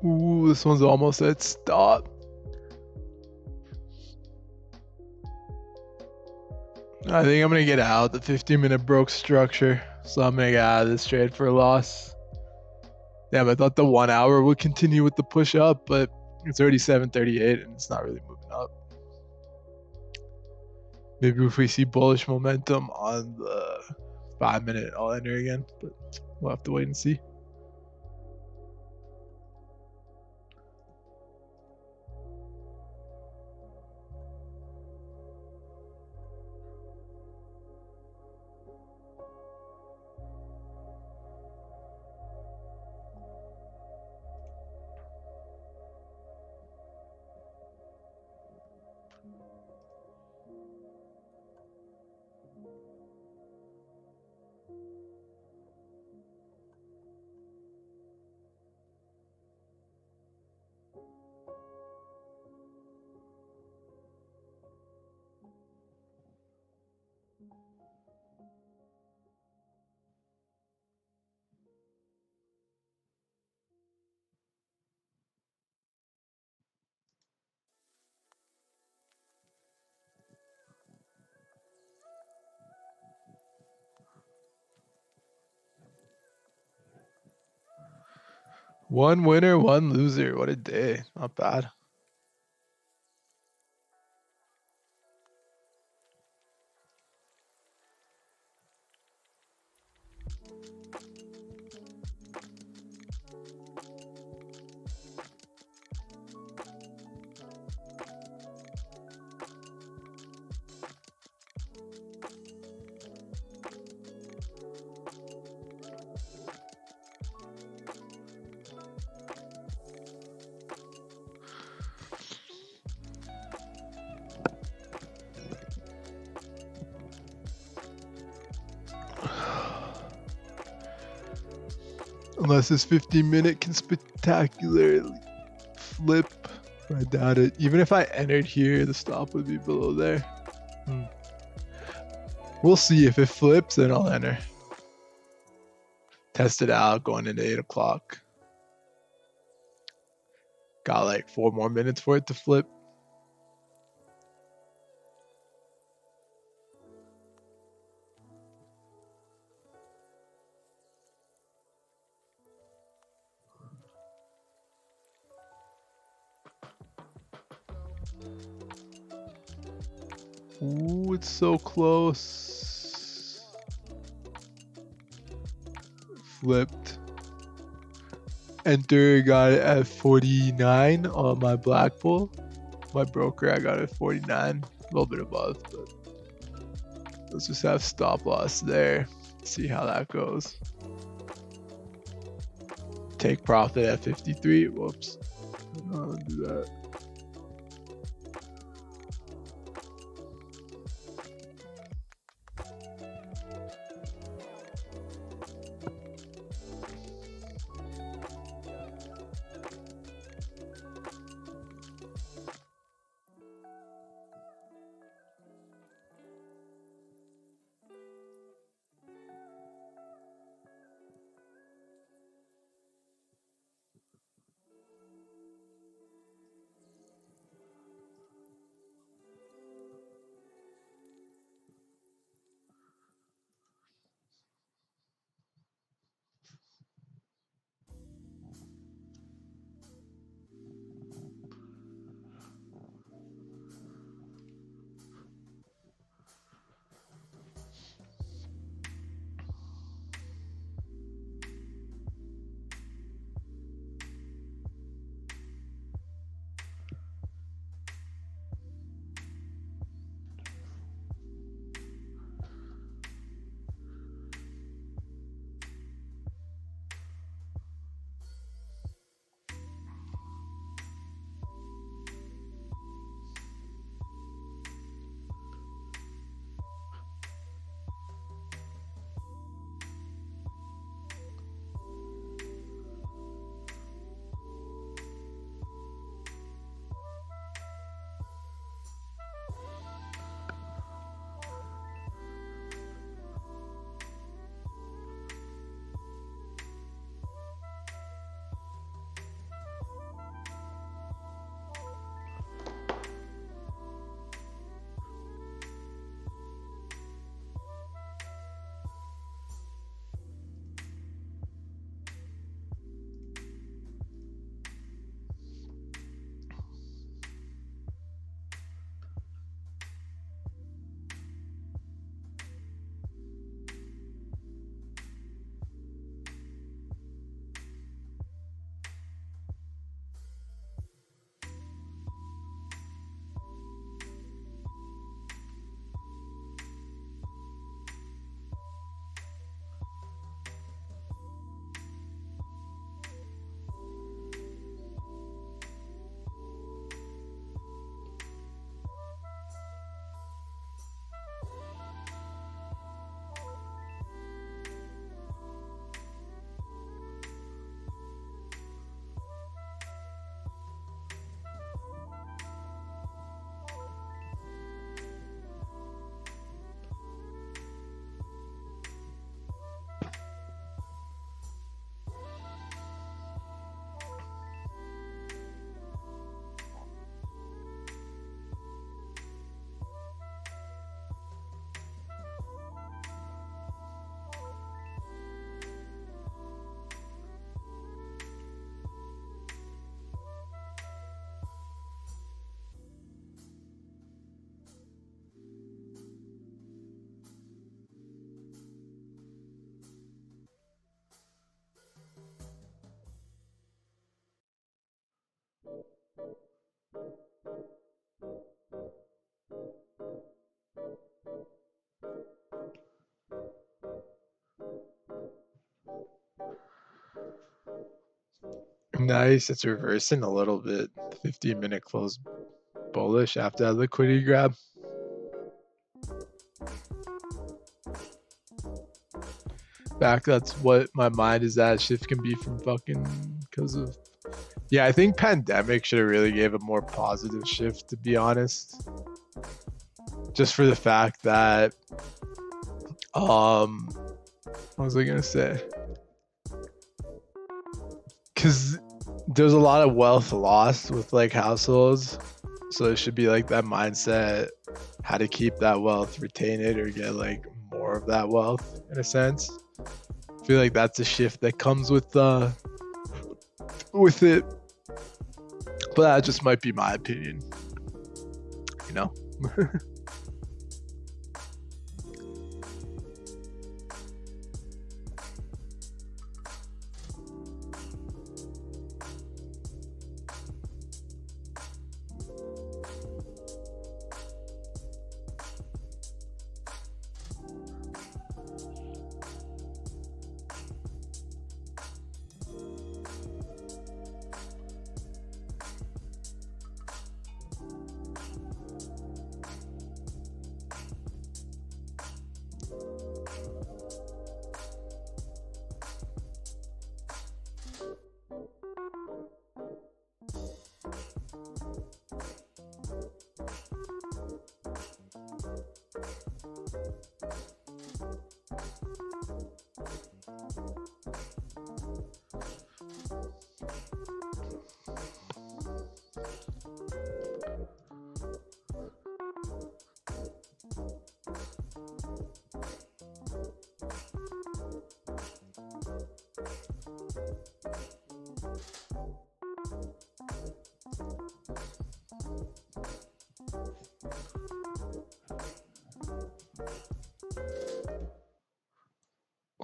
Speaker 1: Ooh, this one's almost at stop. I think I'm gonna get out. The 15-minute broke structure, so I'm gonna get out of this trade for a loss. Damn, I thought the 1 hour would continue with the push up, but it's already 7:38 and it's not really moving up. Maybe if we see bullish momentum on the 5-minute, I'll enter again, but we'll have to wait and see. One winner, one loser. What a day. Not bad. Unless this 15-minute can spectacularly flip. I doubt it. Even if I entered here, the stop would be below there. We'll see. If it flips, then I'll enter. Test it out going into 8 o'clock. Got like 4 more minutes for it to flip. Ooh, it's so close. Flipped. Enter, got it at 49 on my black pool. My broker, I got it at 49. A little bit above, but let's just have stop loss there. See how that goes. Take profit at 53. Whoops. I'll do that. Nice. It's reversing a little bit. 15-minute close bullish after that liquidity grab. Back, that's what my mind is at. Shift can be from fucking because of. Yeah, I think pandemic should have really gave a more positive shift, to be honest. Just for the fact that, what was I gonna say? Because there's a lot of wealth lost with like households, so it should be like that mindset, how to keep that wealth, retain it, or get like more of that wealth in a sense. I feel like that's a shift that comes with it, but that just might be my opinion, you know.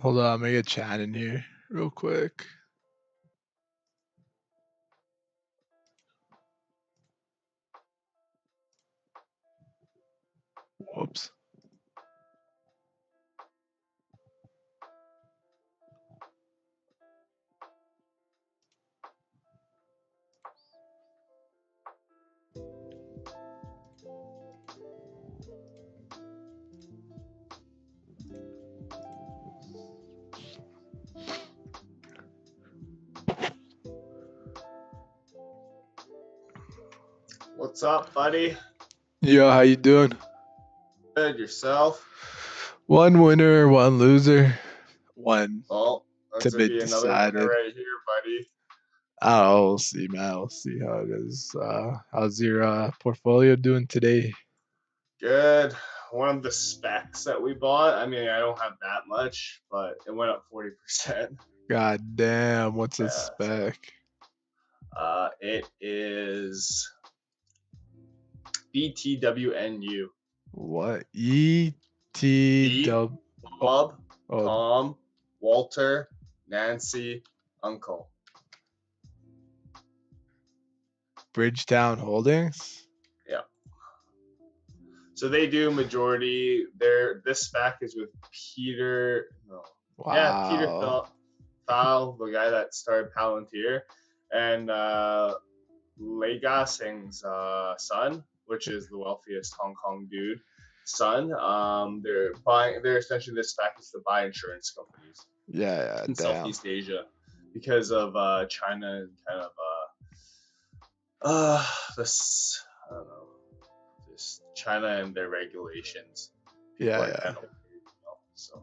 Speaker 1: Hold on, I'm gonna get chat in here real quick. Whoops.
Speaker 2: What's up, buddy?
Speaker 1: Yo, how you doing?
Speaker 2: Good, yourself?
Speaker 1: One winner, one loser, one
Speaker 2: Well, that's
Speaker 1: to
Speaker 2: gonna
Speaker 1: be
Speaker 2: be another
Speaker 1: decided.
Speaker 2: winner right here, buddy.
Speaker 1: Oh, we'll see, man. We'll see how it is. How's your portfolio doing today?
Speaker 2: Good. One of the specs that we bought. I mean, I don't have that much, but it went up 40%.
Speaker 1: God damn, what's a
Speaker 2: Yeah.
Speaker 1: spec?
Speaker 2: It is BTWNU.
Speaker 1: What? ETW.
Speaker 2: Bob,
Speaker 1: Oh,
Speaker 2: Tom, Walter, Nancy, Uncle.
Speaker 1: Bridgetown Holdings?
Speaker 2: Yeah. So they do majority. This SPAC is with Peter. No.
Speaker 1: Wow.
Speaker 2: Yeah, Peter Thal, the guy that started Palantir, and Lega Singh's son, which is the wealthiest Hong Kong dude, son. They're essentially, this SPAC is to buy insurance companies
Speaker 1: Yeah,
Speaker 2: in
Speaker 1: damn.
Speaker 2: Southeast Asia because of China and kind of this, I don't know, this China and their regulations.
Speaker 1: Yeah.
Speaker 2: Kind of weird, so.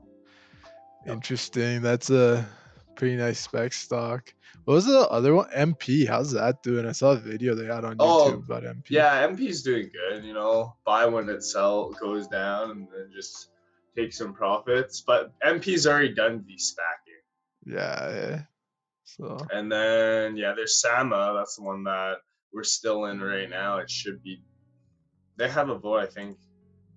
Speaker 1: Interesting. That's a pretty nice spec stock. What was the other one? MP. How's that doing? I saw a video they had on YouTube about MP.
Speaker 2: Yeah, MP's doing good. Buy when it goes down and then just take some profits. But MP's already done de-spacking.
Speaker 1: Yeah. So.
Speaker 2: And then there's Sama. That's the one that we're still in right now. It should be. They have a vote, I think,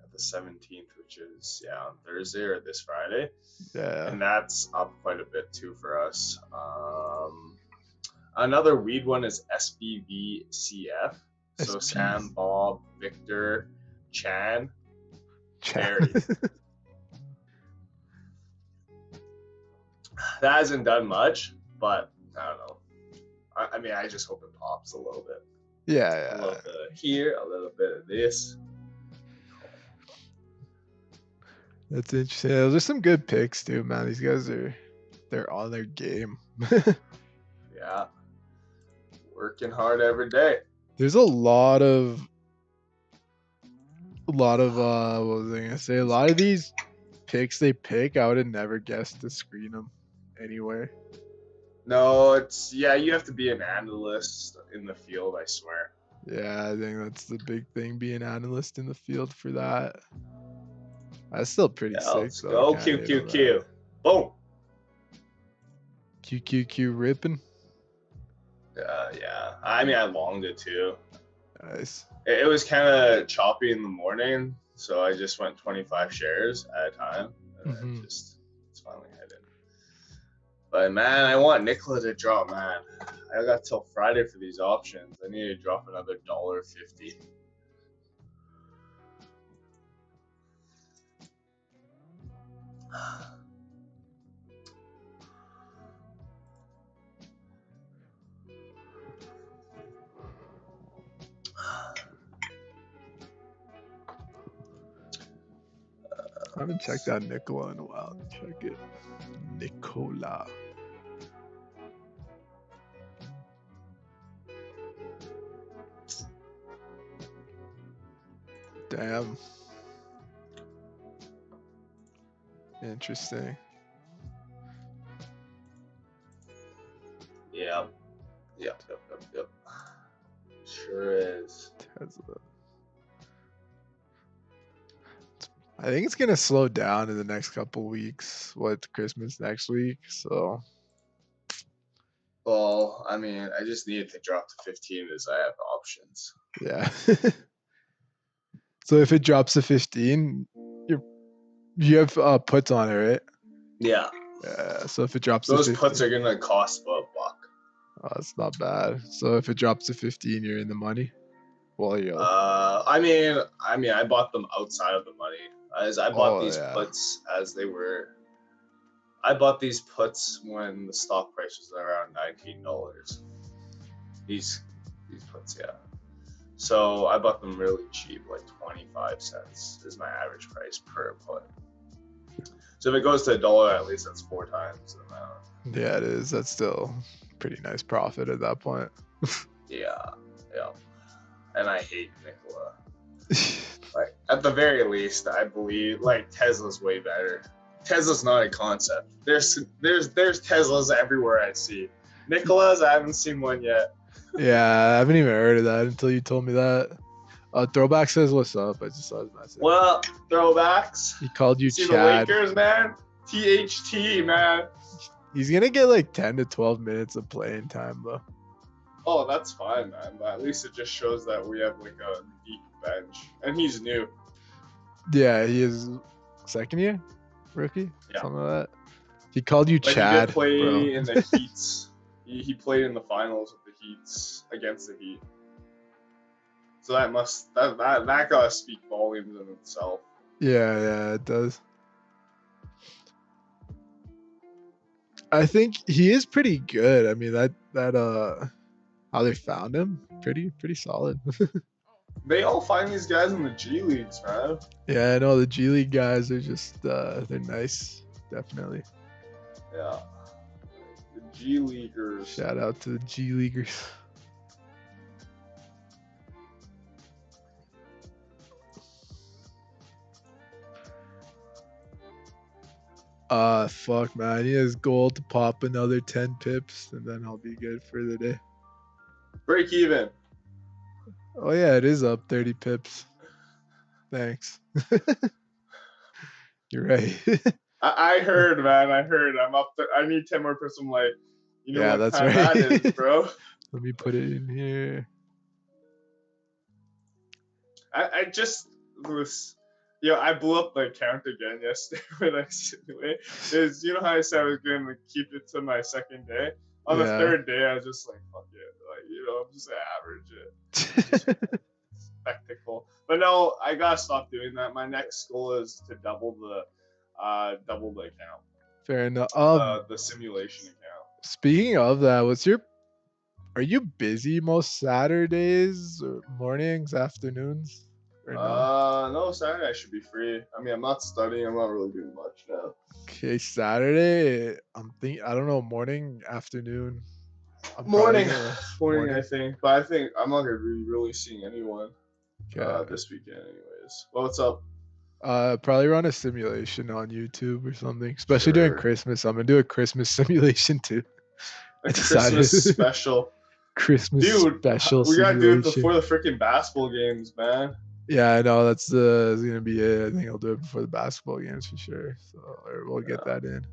Speaker 2: at the 17th, which is on Thursday or this Friday.
Speaker 1: Yeah.
Speaker 2: And that's up quite a bit too for us. Another weed one is SBVCF. So Sam, Bob, Victor, Chan, Barry. That hasn't done much, but I don't know. I mean, I just hope it pops a little bit.
Speaker 1: Yeah,
Speaker 2: A little bit of here, a little bit of this.
Speaker 1: that's interesting. Those are some good picks too, man. These guys they're on their game.
Speaker 2: Yeah. Working hard every day.
Speaker 1: There's a lot of what was I gonna say? A lot of these picks they pick, I would have never guessed to screen them anywhere.
Speaker 2: No, you have to be an analyst in the field, I swear.
Speaker 1: Yeah, I think that's the big thing, being analyst in the field for that. That's still pretty
Speaker 2: Yeah,
Speaker 1: sick
Speaker 2: let's
Speaker 1: though.
Speaker 2: go
Speaker 1: Can't hate on that.
Speaker 2: QQQ. Boom.
Speaker 1: QQQ ripping.
Speaker 2: Yeah. I mean, I longed it too.
Speaker 1: Nice.
Speaker 2: It was kind of choppy in the morning, so I just went 25 shares at a time, and then it's finally headed. But man, I want Nikola to drop, man. I got till Friday for these options. I need to drop another $1.50.
Speaker 1: I haven't checked out Nikola in a while. Check it. Nikola. Damn. Interesting.
Speaker 2: Yep. Sure is.
Speaker 1: Tesla. I think it's gonna slow down in the next couple weeks. What, Christmas next week? So
Speaker 2: Well, I mean, I just need it to drop to 15 as I have options.
Speaker 1: yeah. So if it drops to 15, you have puts on it, right?
Speaker 2: Yeah.
Speaker 1: Yeah. So if it drops
Speaker 2: Those
Speaker 1: to 15,
Speaker 2: puts are gonna cost about $1.
Speaker 1: oh, it's not bad. So if it drops to 15, you're in the money. Well, you're.
Speaker 2: I mean, I bought them outside of the money. As I bought these
Speaker 1: yeah.
Speaker 2: puts as they were. I bought these puts when the stock price was around $19. These puts, yeah. So I bought them really cheap, like 25 cents is my average price per put. So if it goes to $1, at least that's 4 times the amount.
Speaker 1: Yeah, it is. That's still pretty nice profit at that point.
Speaker 2: Yeah. And I hate Nikola. Like, at the very least, I believe like Tesla's way better. Tesla's not a concept. There's Teslas everywhere I see. Nikola's, I haven't seen one yet.
Speaker 1: Yeah, I haven't even heard of that until you told me that. Throwback says what's up. I just saw his message.
Speaker 2: Well, throwbacks.
Speaker 1: He called you
Speaker 2: See
Speaker 1: Chad.
Speaker 2: the Lakers, man. THT, man.
Speaker 1: He's gonna get like 10 to 12 minutes of playing time though.
Speaker 2: Oh, that's fine, man. But at least it just shows that we have like a deep bench, and he's new.
Speaker 1: Yeah, he is second year rookie,
Speaker 2: Yeah.
Speaker 1: something like that. He called you
Speaker 2: But
Speaker 1: Chad,
Speaker 2: he did play
Speaker 1: bro.
Speaker 2: in the Heats. He played in the finals with the Heats against the Heat. So that gotta speak volumes in itself.
Speaker 1: Yeah, it does. I think he is pretty good. I mean that how they found him, pretty solid.
Speaker 2: They all find these guys in the G Leagues, man.
Speaker 1: Yeah, I know the G League guys are just they're nice, definitely.
Speaker 2: Yeah. The G Leaguers.
Speaker 1: Shout out to the G Leaguers. Fuck, man. He has goal to pop another 10 pips, and then I'll be good for the day.
Speaker 2: Break even.
Speaker 1: Oh, yeah, it is up 30 pips. Thanks. You're right.
Speaker 2: I heard, man. I'm up there. I need 10 more pips. I'm like, you know
Speaker 1: Yeah,
Speaker 2: what
Speaker 1: that's
Speaker 2: time
Speaker 1: right.
Speaker 2: that is, bro.
Speaker 1: Let me put it in here.
Speaker 2: I just was, I blew up the account again yesterday when I is you know how I said I was going to keep it to my second day. On the third day, I was just like, fuck it, like I'm just gonna average it. Spectacle, but no, I gotta stop doing that. My next goal is to double the account.
Speaker 1: Fair enough.
Speaker 2: The simulation account.
Speaker 1: Speaking of that, what's your Are you busy most Saturdays or mornings, afternoons, or no?
Speaker 2: No, Saturday I should be free. I mean, I'm not studying. I'm not really doing much now.
Speaker 1: Okay, Saturday. I don't know, morning, afternoon. I'm probably
Speaker 2: Morning,
Speaker 1: gonna
Speaker 2: morning, I
Speaker 1: morning.
Speaker 2: think. But I think I'm not gonna be really seeing anyone
Speaker 1: Okay.
Speaker 2: this weekend, anyways. Well, what's up?
Speaker 1: Probably run a simulation on YouTube or something. Especially during
Speaker 2: Sure.
Speaker 1: Christmas. I'm gonna do a Christmas simulation too.
Speaker 2: A
Speaker 1: I
Speaker 2: Christmas
Speaker 1: decided
Speaker 2: special,
Speaker 1: Christmas
Speaker 2: dude.
Speaker 1: special
Speaker 2: We gotta do it
Speaker 1: simulation.
Speaker 2: before the freaking basketball games, man.
Speaker 1: Yeah, I know that's gonna be it. I think I'll do it before the basketball games for sure. So or we'll get
Speaker 2: Yeah,
Speaker 1: that in.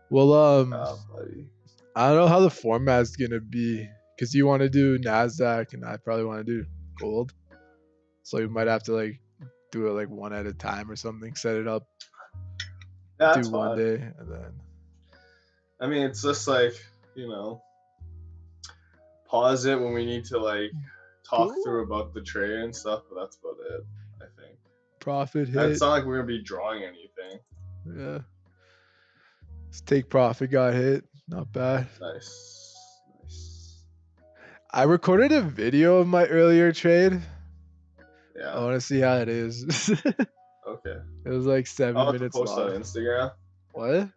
Speaker 1: Well,
Speaker 2: buddy.
Speaker 1: I don't know how the format's gonna be because you want to do Nasdaq and I probably want to do gold. So we might have to like do it like one at a time or something. Set it up,
Speaker 2: That's
Speaker 1: do one
Speaker 2: fine.
Speaker 1: day, and then
Speaker 2: I mean, it's just like pause it when we need to like talk
Speaker 1: go
Speaker 2: through about the trade and stuff. But that's about it. I think.
Speaker 1: profit
Speaker 2: It's
Speaker 1: hit.
Speaker 2: not like we're gonna be drawing anything.
Speaker 1: Yeah, take profit got hit. Not bad.
Speaker 2: Nice, nice.
Speaker 1: I recorded a video of my earlier trade. I
Speaker 2: Yeah.
Speaker 1: want to see how it is.
Speaker 2: Okay.
Speaker 1: It was like
Speaker 2: I'll
Speaker 1: 7
Speaker 2: have to
Speaker 1: minutes
Speaker 2: post on
Speaker 1: long.
Speaker 2: Instagram.
Speaker 1: What?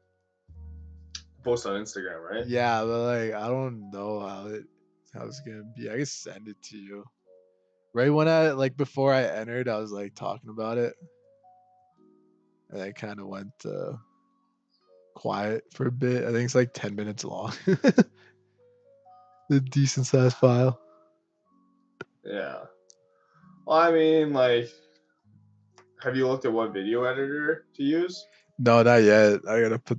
Speaker 2: Post on Instagram, right?
Speaker 1: Yeah, but like I don't know how it's gonna be. I can send it to you. Right when I like before I entered, I was like talking about it, and I kind of went quiet for a bit. I think it's like 10 minutes long. A decent sized file.
Speaker 2: Yeah. Well, I mean, like, have you looked at what video editor to use?
Speaker 1: No, not yet.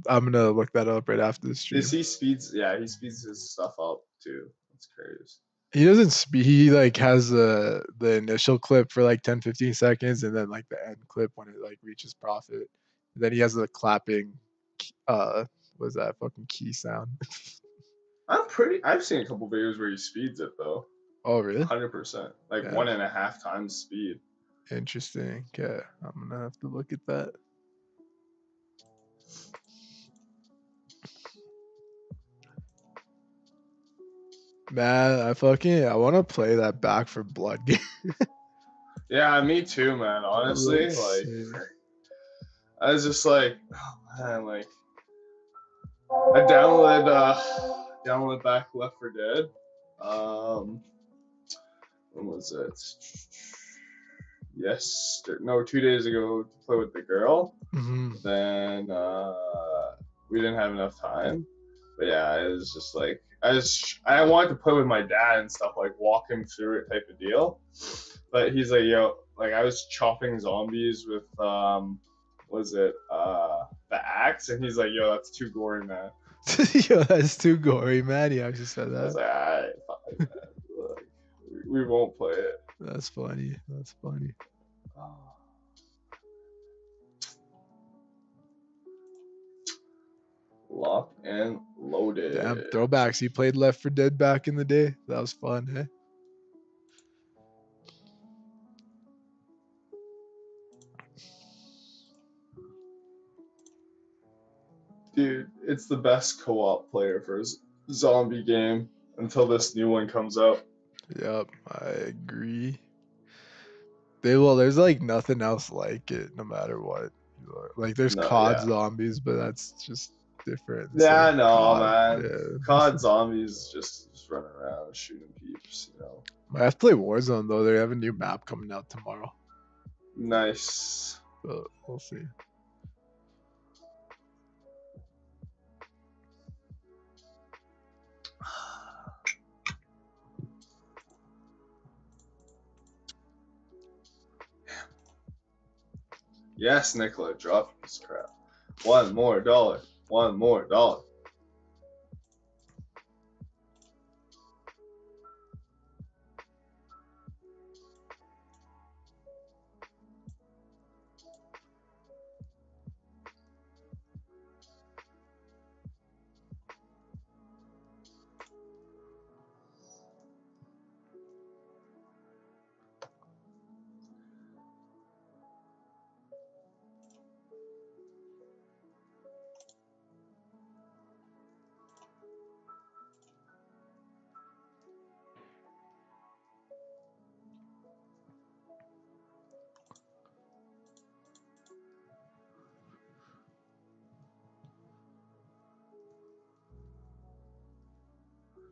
Speaker 1: I'm gonna look that up right after the
Speaker 2: Is
Speaker 1: stream.
Speaker 2: he speeds? Yeah, he speeds his stuff up too. That's crazy.
Speaker 1: He doesn't speak. He like has the initial clip for like 10, 15 seconds, and then like the end clip when it like reaches profit. And then he has the clapping. Uh, was that fucking key sound?
Speaker 2: I've seen a couple videos where he speeds it though.
Speaker 1: Oh, really?
Speaker 2: 100%. Like
Speaker 1: Yeah.
Speaker 2: 1.5 times speed.
Speaker 1: Interesting. Okay, I'm gonna have to look at that. Man, I want to play that Back for Blood game.
Speaker 2: Yeah, me too, man.
Speaker 1: That
Speaker 2: Honestly,
Speaker 1: looks
Speaker 2: like,
Speaker 1: sick.
Speaker 2: I was just like, oh man, like, I downloaded back Left 4 Dead. When was it? Yes, no, 2 days ago to play with the girl.
Speaker 1: Hmm.
Speaker 2: Then we didn't have enough time. But yeah, it was just like I wanted to play with my dad and stuff, like walk him through it type of deal. But he's like, yo, like I was chopping zombies with was it the axe, and he's like, yo, that's too gory, man.
Speaker 1: Yo, that's too gory, man. He actually said
Speaker 2: I was
Speaker 1: that.
Speaker 2: like, alright, fine, man. Like, we won't play it.
Speaker 1: That's funny. That's funny.
Speaker 2: Lock and loaded.
Speaker 1: Damn, throwbacks. He played Left 4 Dead back in the day. That was fun, eh?
Speaker 2: Dude, it's the best co-op player for a zombie game until this new one comes out.
Speaker 1: Yep, I agree. There's like nothing else like it, no matter what. Like there's
Speaker 2: No,
Speaker 1: COD
Speaker 2: yeah.
Speaker 1: zombies, but that's just different. It's
Speaker 2: Yeah,
Speaker 1: like
Speaker 2: no,
Speaker 1: COD.
Speaker 2: man.
Speaker 1: Yeah.
Speaker 2: COD zombies just running around shooting peeps, you know.
Speaker 1: I have to play Warzone though. They have a new map coming out tomorrow.
Speaker 2: Nice.
Speaker 1: But we'll see.
Speaker 2: Yes, Nicola, drop this crap. $1 more. $1 more.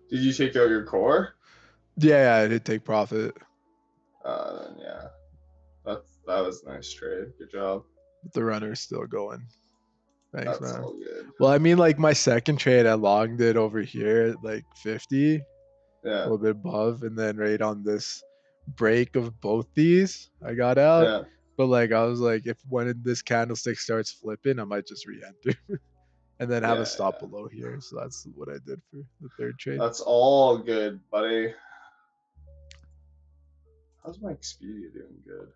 Speaker 2: Did you take out your core?
Speaker 1: Yeah, I did take profit.
Speaker 2: Then yeah, that was a nice trade. Good job.
Speaker 1: But the runner's still going. Thanks,
Speaker 2: That's
Speaker 1: man.
Speaker 2: all good.
Speaker 1: Well, I mean, like my second trade, I longed it over here at like 50, a
Speaker 2: Yeah,
Speaker 1: little bit above, and then right on this break of both these, I got out.
Speaker 2: yeah,
Speaker 1: But like I was like, if when this candlestick starts flipping, I might just re-enter and then have a
Speaker 2: yeah,
Speaker 1: stop
Speaker 2: yeah.
Speaker 1: below here. So that's what I did for the third trade.
Speaker 2: That's all good, buddy. How's my Expedia doing? Good,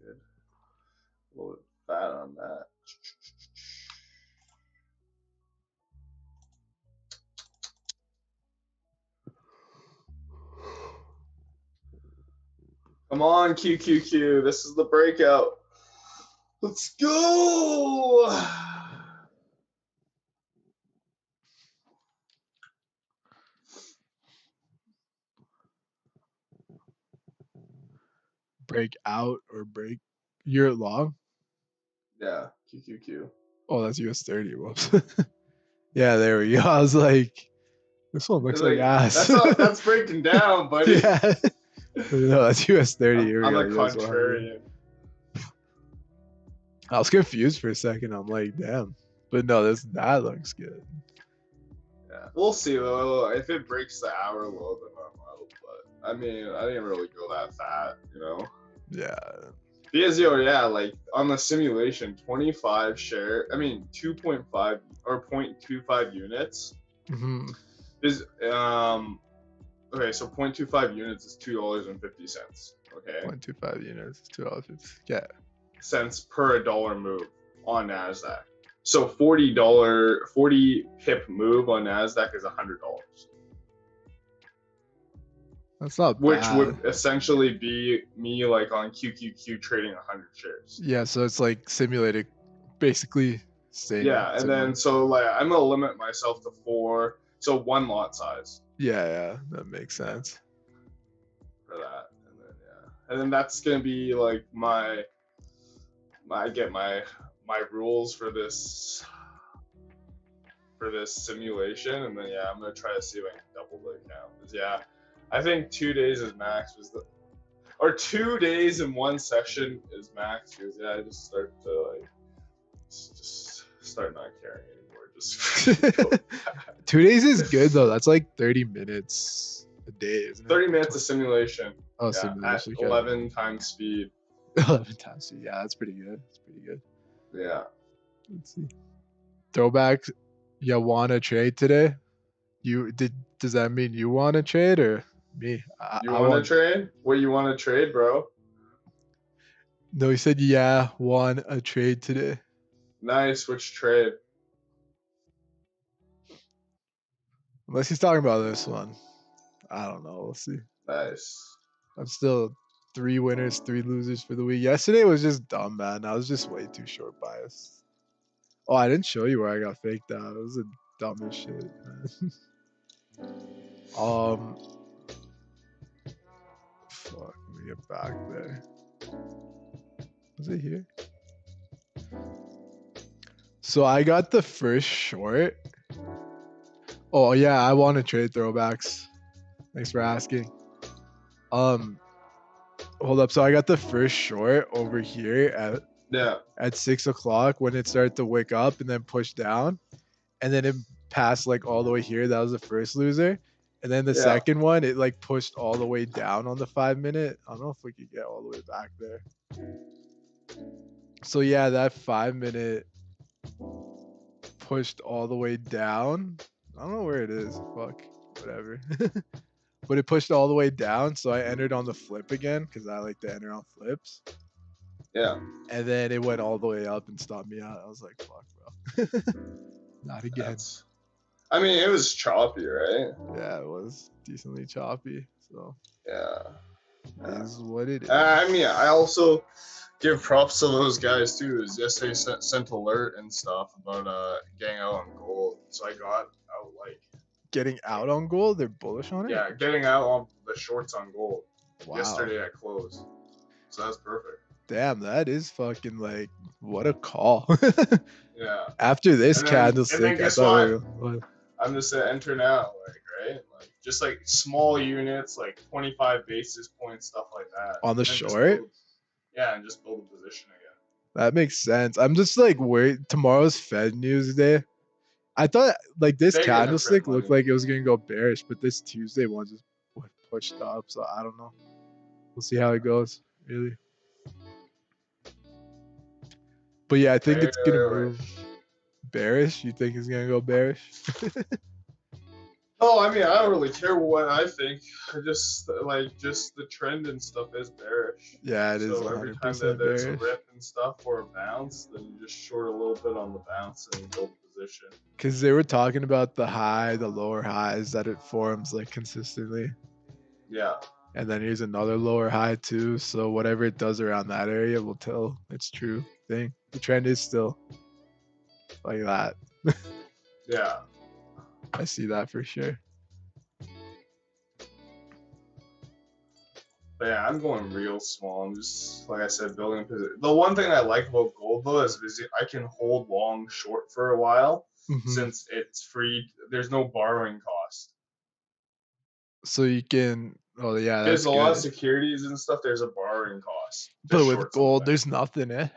Speaker 2: good. A little bit fat on that. Come on, QQQ. This is the breakout. Let's go.
Speaker 1: Break out or break. You're long.
Speaker 2: Yeah, QQQ.
Speaker 1: Oh, that's US 30. Whoops. Yeah, there we go. I was like, this one looks like
Speaker 2: Like
Speaker 1: ass.
Speaker 2: that's breaking down, buddy.
Speaker 1: Yeah. No, that's US 30. Here we
Speaker 2: I'm
Speaker 1: go.
Speaker 2: a
Speaker 1: US 100.
Speaker 2: contrarian.
Speaker 1: I was confused for a second. I'm like, damn. But no, that looks good.
Speaker 2: Yeah, we'll see though. If it breaks the hour low, then I'm out. But I mean, I didn't really go that fat, you know.
Speaker 1: Yeah.
Speaker 2: Because yeah, like on the simulation, 25 share. I mean, 2.5 or 0.25 units
Speaker 1: Mm-hmm.
Speaker 2: is okay. So 0.25 units is $2.50. Okay,
Speaker 1: 0.25 units, $2.50. Yeah.
Speaker 2: cents per $1 move on Nasdaq. So $40 pip move on Nasdaq is $100,
Speaker 1: That's not
Speaker 2: which
Speaker 1: bad.
Speaker 2: would essentially be me like on QQQ trading 100 shares.
Speaker 1: Yeah, so it's like simulated, basically same.
Speaker 2: Yeah, and
Speaker 1: similar.
Speaker 2: then so like I'm gonna limit myself to 4, so 1 lot size
Speaker 1: Yeah, that makes sense.
Speaker 2: for that, and then and then that's gonna be like I get my rules for this simulation, and then I'm gonna try to see if I can double the account. 'Cause, I think 2 days is max. Or 2 days in one session is max. Because I just start to like just start not caring anymore. Just
Speaker 1: 2 days is good though. That's like 30 minutes a day, isn't it?
Speaker 2: 30 minutes of simulation.
Speaker 1: Oh,
Speaker 2: At
Speaker 1: simulation.
Speaker 2: 11 times speed.
Speaker 1: 11 times. Yeah, that's pretty good. That's pretty good.
Speaker 2: Yeah.
Speaker 1: Let's see. Throwbacks. You want to trade today? Does that mean you want to trade or me?
Speaker 2: You want to trade? What you want to trade, bro?
Speaker 1: No, he said yeah, want a trade today.
Speaker 2: Nice. Which trade?
Speaker 1: Unless he's talking about this one. I don't know. We'll see.
Speaker 2: Nice.
Speaker 1: I'm still 3 winners, 3 losers for the week. Yesterday was just dumb, man. I was just way too short biased. Oh, I didn't show you where I got faked out. It was the dumbest shit, man. Fuck, let me get back there. Was it here? So I got the first short. Oh yeah, I want to trade throwbacks. Thanks for asking. Hold up. So I got the first short over here at 6 o'clock when it started to wick up and then push down, and then it passed like all the way here. That was the first loser, and then the second one it like pushed all the way down on the 5-minute. I don't know if we could get all the way back there. So yeah, that 5-minute pushed all the way down. I don't know where it is. Fuck, whatever. But it pushed all the way down, so I entered on the flip again because I like to enter on flips.
Speaker 2: Yeah.
Speaker 1: And then it went all the way up and stopped me out. I was like, fuck, bro. Not again.
Speaker 2: I mean, it was choppy, right?
Speaker 1: Yeah, it was decently choppy. So
Speaker 2: yeah.
Speaker 1: It is what it is.
Speaker 2: I mean, I also give props to those guys too. Yesterday sent alert and stuff about getting out on gold. So I got out like
Speaker 1: getting out on gold. They're bullish on it.
Speaker 2: Yeah, getting out on the shorts on gold.
Speaker 1: Wow.
Speaker 2: Yesterday at close. So that's perfect.
Speaker 1: Damn, that is fucking like what a call.
Speaker 2: Yeah.
Speaker 1: After this candlestick, I thought
Speaker 2: I'm just gonna enter now, like right? Like just like small units, like 25 basis points, stuff like that,
Speaker 1: On the
Speaker 2: and then just
Speaker 1: short?
Speaker 2: build, yeah, and just build a position again.
Speaker 1: That makes sense. I'm just like worried. Tomorrow's Fed news day. I thought like this
Speaker 2: They're gonna print
Speaker 1: candlestick looked
Speaker 2: money.
Speaker 1: like it was gonna go bearish, but this Tuesday one just pushed up. So I don't know. We'll see how it goes. Really. But yeah, I think it's gonna move bearish. You think it's gonna go bearish?
Speaker 2: Oh, I mean, I don't really care what I think. I just like just the trend and stuff is bearish.
Speaker 1: Yeah, it is
Speaker 2: So every time that
Speaker 1: 100%
Speaker 2: there's a
Speaker 1: bearish.
Speaker 2: rip and stuff or a bounce, then you just short a little bit on the bounce and build position.
Speaker 1: Because they were talking about the lower highs that it forms like consistently.
Speaker 2: Yeah.
Speaker 1: And then here's another lower high too. So whatever it does around that area will tell its true thing. The trend is still like that.
Speaker 2: Yeah.
Speaker 1: I see that for sure.
Speaker 2: But yeah, I'm going real small. I'm just like I said, building a position. The one thing I like about gold though is I can hold long short for a while since it's free. There's no borrowing cost.
Speaker 1: So you can, oh yeah,
Speaker 2: Because
Speaker 1: that's
Speaker 2: a lot of
Speaker 1: good.
Speaker 2: securities and stuff, there's a borrowing cost to
Speaker 1: But with
Speaker 2: short
Speaker 1: gold,
Speaker 2: something.
Speaker 1: there's nothing, eh?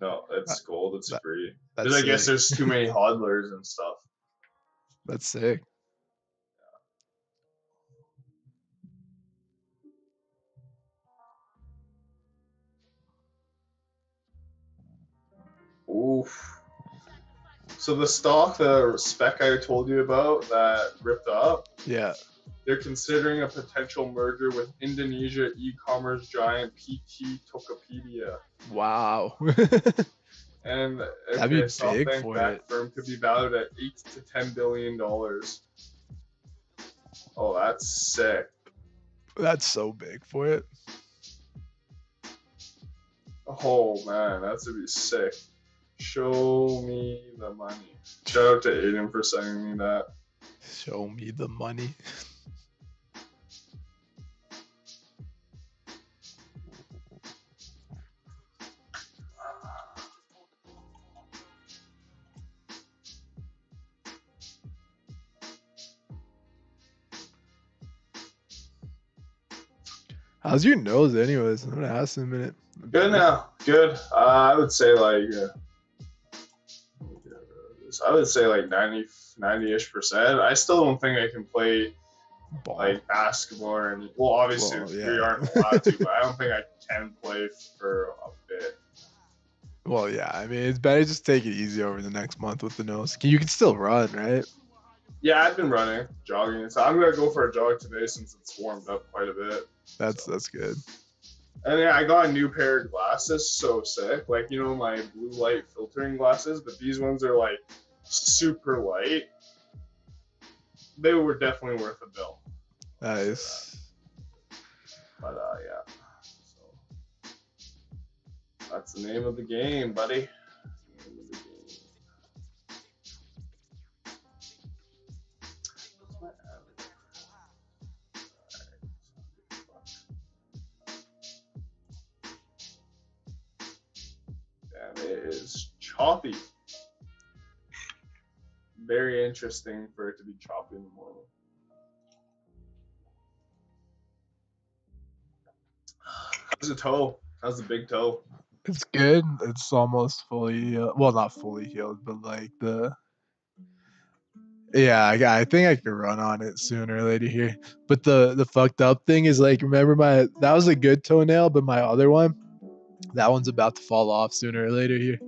Speaker 2: No, it's gold. It's
Speaker 1: That,
Speaker 2: free.
Speaker 1: that's
Speaker 2: Because I guess
Speaker 1: sick.
Speaker 2: there's too many hodlers and stuff.
Speaker 1: That's sick.
Speaker 2: Oof. So the stock, the spec I told you about that ripped up,
Speaker 1: Yeah.
Speaker 2: they're considering a potential merger with Indonesia e-commerce giant PT Tokopedia.
Speaker 1: Wow.
Speaker 2: And
Speaker 1: That'd be
Speaker 2: okay,
Speaker 1: big
Speaker 2: SoftBank
Speaker 1: for it.
Speaker 2: backed firm could be valued at $8 to $10 billion. Oh, that's sick.
Speaker 1: That's so big for it.
Speaker 2: Oh man, that's gonna be sick. Show me the money. Shout out to Aiden for sending me that.
Speaker 1: Show me the money. How's your nose, anyways? I'm gonna ask in a minute.
Speaker 2: Good now. Good. I would say like. I would say like 90-ish%. I still don't think I can play
Speaker 1: Ball.
Speaker 2: like basketball or any. Well, obviously
Speaker 1: Well,
Speaker 2: we
Speaker 1: yeah.
Speaker 2: aren't allowed to, but I don't think I can play for a bit.
Speaker 1: Well, yeah. I mean, it's better just take it easy over the next month with the nose. You can still run, right?
Speaker 2: Yeah, I've been running, jogging, so I'm gonna go for a jog today since it's warmed up quite a bit.
Speaker 1: That's good.
Speaker 2: And yeah, I got a new pair of glasses, so sick. Like, you know, my blue light filtering glasses, but these ones are like super light. They were definitely worth a bill.
Speaker 1: Nice.
Speaker 2: But yeah. So that's the name of the game, buddy. Damn, it is choppy. Very interesting for it to be choppy in the morning. How's the toe? How's the big toe?
Speaker 1: It's good. It's almost fully, well, not fully healed, but like yeah, I think I could run on it sooner or later here. But the fucked up thing is like, remember that was a good toenail, but my other one, that one's about to fall off sooner or later here.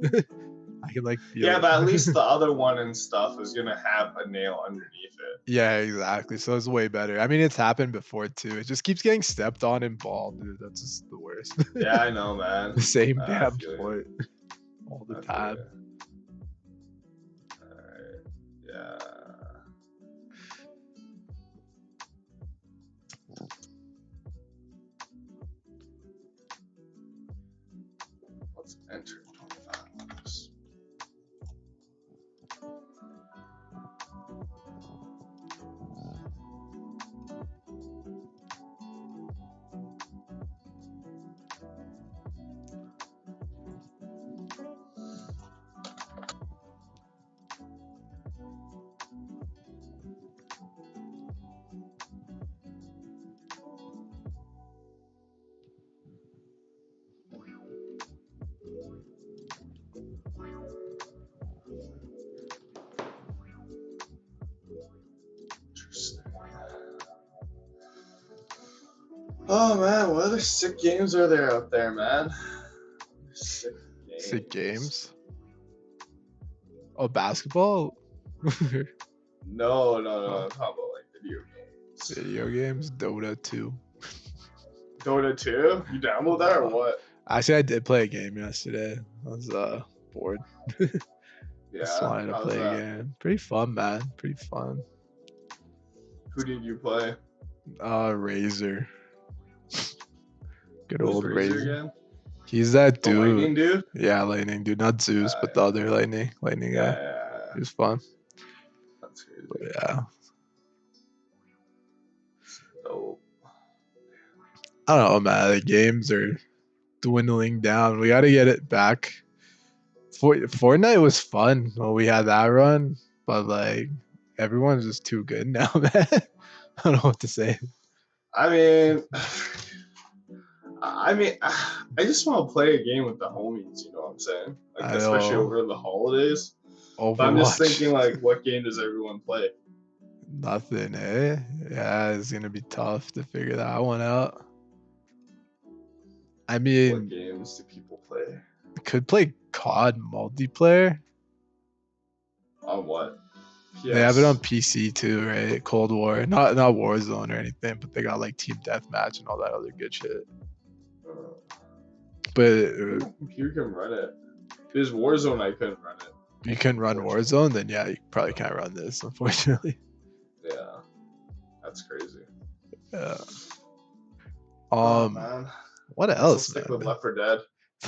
Speaker 1: I can like feel
Speaker 2: Yeah,
Speaker 1: it.
Speaker 2: but at least the other one and stuff is gonna have a nail underneath it.
Speaker 1: Yeah, exactly. So it's way better. I mean, it's happened before too. It just keeps getting stepped on and balled, dude. That's just the worst.
Speaker 2: Yeah, I know, man.
Speaker 1: The same
Speaker 2: I
Speaker 1: damn
Speaker 2: feel you.
Speaker 1: foot all the
Speaker 2: I feel
Speaker 1: time.
Speaker 2: you. Alright. Yeah. Let's enter 25 bucks. Oh man, what other sick games are there out there, man? Sick
Speaker 1: Sick
Speaker 2: games.
Speaker 1: games. Oh, basketball.
Speaker 2: No, no, no.
Speaker 1: Oh,
Speaker 2: I'm talking about like video games.
Speaker 1: video games. Dota 2.
Speaker 2: Dota 2? You download that or what?
Speaker 1: Actually, I did play a game yesterday. I was bored. Just
Speaker 2: Yeah.
Speaker 1: wanted to
Speaker 2: How's
Speaker 1: play a
Speaker 2: that?
Speaker 1: game. Pretty fun, man. Pretty fun.
Speaker 2: Who did you play?
Speaker 1: Razor. Good
Speaker 2: Who's
Speaker 1: old
Speaker 2: Razor
Speaker 1: Razor.
Speaker 2: again?
Speaker 1: He's that
Speaker 2: The
Speaker 1: dude.
Speaker 2: Lightning dude?
Speaker 1: Yeah, Lightning dude. Not Zeus, but the other Lightning
Speaker 2: Yeah,
Speaker 1: guy.
Speaker 2: yeah, yeah.
Speaker 1: He was fun.
Speaker 2: That's crazy.
Speaker 1: But yeah.
Speaker 2: Dope.
Speaker 1: I don't know, man. The games are dwindling down. We got to get it back. Fortnite was fun when we had that run, but like everyone's just too good now, man. I don't know what to say.
Speaker 2: I mean, I just want to play a game with the homies. You know what I'm saying? Like,
Speaker 1: I
Speaker 2: especially
Speaker 1: know.
Speaker 2: over the holidays. But I'm just
Speaker 1: Overwatch.
Speaker 2: thinking, like, what game does everyone play?
Speaker 1: Nothing, eh? Yeah, it's gonna be tough to figure that one out. I
Speaker 2: What
Speaker 1: mean,
Speaker 2: games do people play?
Speaker 1: could play COD multiplayer.
Speaker 2: On what?
Speaker 1: They have it on
Speaker 2: PS.
Speaker 1: PC too, right? Cold War, not Warzone or anything, but they got like Team Deathmatch and all that other good shit. But
Speaker 2: Computer can run it. There's Warzone. I couldn't run it.
Speaker 1: you can run Warzone, then yeah, you probably can't run this, unfortunately.
Speaker 2: Yeah, that's crazy.
Speaker 1: Yeah.
Speaker 2: Man.
Speaker 1: What
Speaker 2: Let's
Speaker 1: else,
Speaker 2: stick
Speaker 1: man?
Speaker 2: with Left 4 Dead.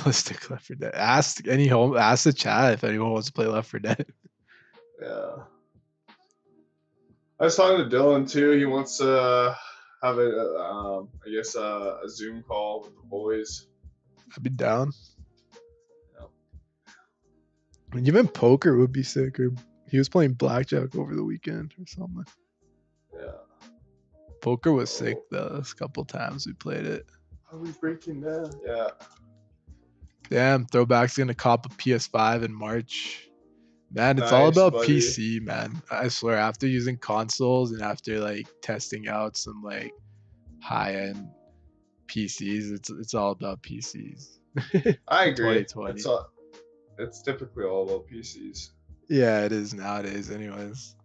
Speaker 1: Let's stick Left 4 Dead. Ask the chat if anyone wants to play Left 4 Dead.
Speaker 2: Yeah. I was talking to Dylan too. He wants to have a Zoom call with the boys.
Speaker 1: I'd be down.
Speaker 2: Yeah.
Speaker 1: I mean, even poker would be sick. Or he was playing blackjack over the weekend or something.
Speaker 2: Yeah.
Speaker 1: Poker was sick though. A couple times we played it.
Speaker 2: Are we breaking down? Yeah.
Speaker 1: Damn, Throwback's gonna cop a PS5 in March. Man, it's
Speaker 2: Nice,
Speaker 1: all about
Speaker 2: buddy.
Speaker 1: PC, man. I swear, after using consoles and after like testing out some like high-end PCs, it's all about PCs.
Speaker 2: I agree.
Speaker 1: 2020.
Speaker 2: It's typically all about PCs.
Speaker 1: Yeah, it is nowadays. Anyways,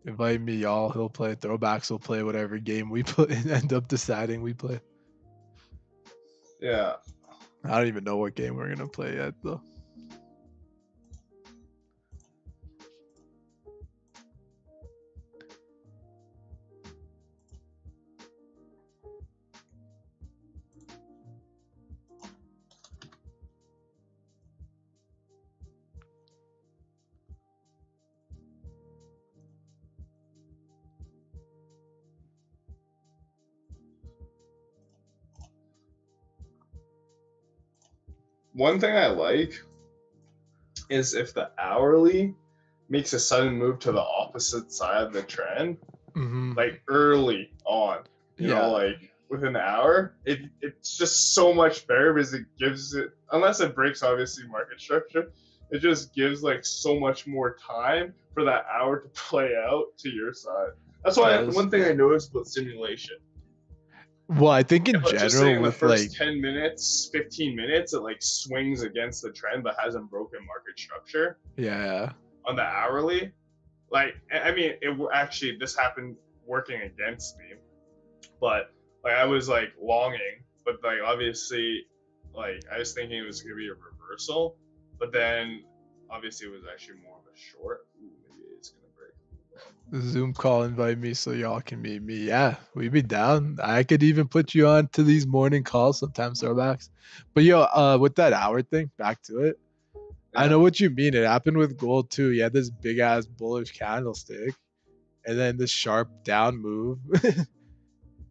Speaker 1: invite me, y'all. He'll play. Throwbacks will play whatever game we put and end up deciding we play.
Speaker 2: Yeah.
Speaker 1: I don't even know what game we're gonna play yet, though.
Speaker 2: One thing I like is if the hourly makes a sudden move to the opposite side of the trend, like early on, you know, like within an hour, it's just so much better because it gives it, unless it breaks obviously market structure, it just gives like so much more time for that hour to play out to your side. That's why one thing I noticed about simulation.
Speaker 1: Well, I think in general,
Speaker 2: just saying in the
Speaker 1: with
Speaker 2: first
Speaker 1: like
Speaker 2: 10 minutes, 15 minutes, it like swings against the trend but hasn't broken market structure.
Speaker 1: Yeah.
Speaker 2: On the hourly, like, I mean, actually this happened working against me, but like I was like longing, but like obviously, like I was thinking it was gonna be a reversal, but then obviously it was actually more of a short. Ooh, maybe it's gonna break.
Speaker 1: The Zoom call invite me so y'all can meet me. Yeah, we'd be down. I could even put you on to these morning calls sometimes, Throwbacks. But yo, with that hour thing, back to it. Yeah. I know what you mean. It happened with gold too. You had this big ass bullish candlestick, and then this sharp down move.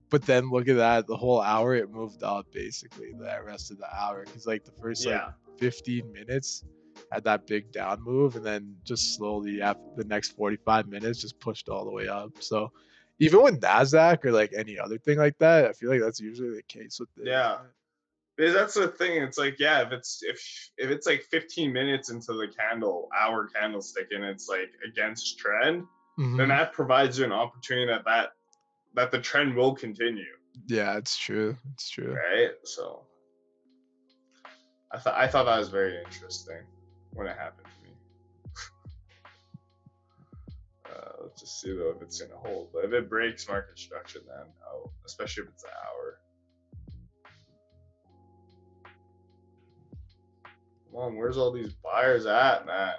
Speaker 1: But then look at that, the whole hour it moved up basically the rest of the hour. Because like the first like 15 minutes had that big down move, and then just slowly after the next 45 minutes just pushed all the way up. So even with NASDAQ or like any other thing like that, I feel like that's usually the case with it.
Speaker 2: Yeah. Because that's the thing. It's like, yeah, if it's like 15 minutes into the hour candlestick and it's like against trend, then that provides you an opportunity that the trend will continue.
Speaker 1: Yeah, it's true. It's true.
Speaker 2: right? So I thought that was very interesting when it happened to me. Let's just see though if it's gonna hold. But if it breaks market structure, then especially if it's an hour. Come on, where's all these buyers at, man?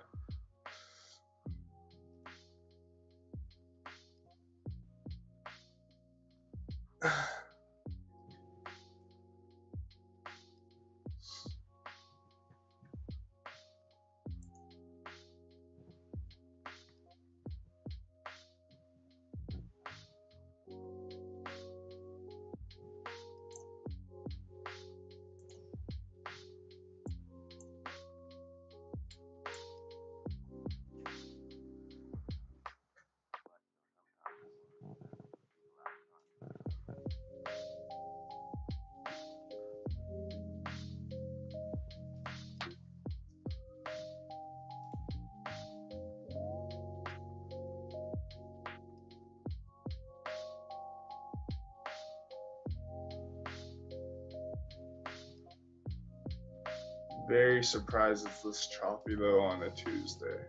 Speaker 2: Very surprised it's this choppy though on a Tuesday.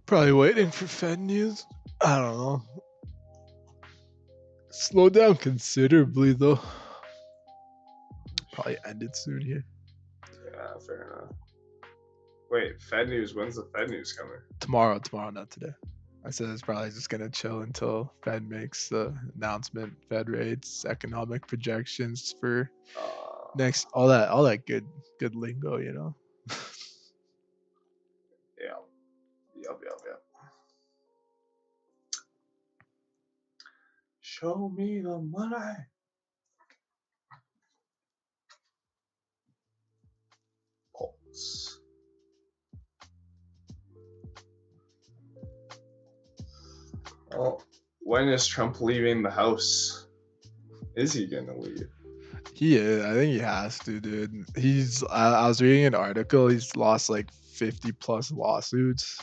Speaker 1: Probably waiting for Fed news. I don't know. Slow down considerably though. Probably ended soon here.
Speaker 2: Yeah, fair enough. Wait, Fed news. When's the Fed news coming?
Speaker 1: Tomorrow, not today. I said it's probably just gonna chill until Fed makes the announcement, Fed rates, economic projections for next, all that good lingo, you know.
Speaker 2: Yeah. Yep. Show me the money. Pulse. Oh, when is Trump leaving the house? Is he gonna leave?
Speaker 1: He is. I think he has to, dude. I was reading an article. He's lost like 50 plus lawsuits.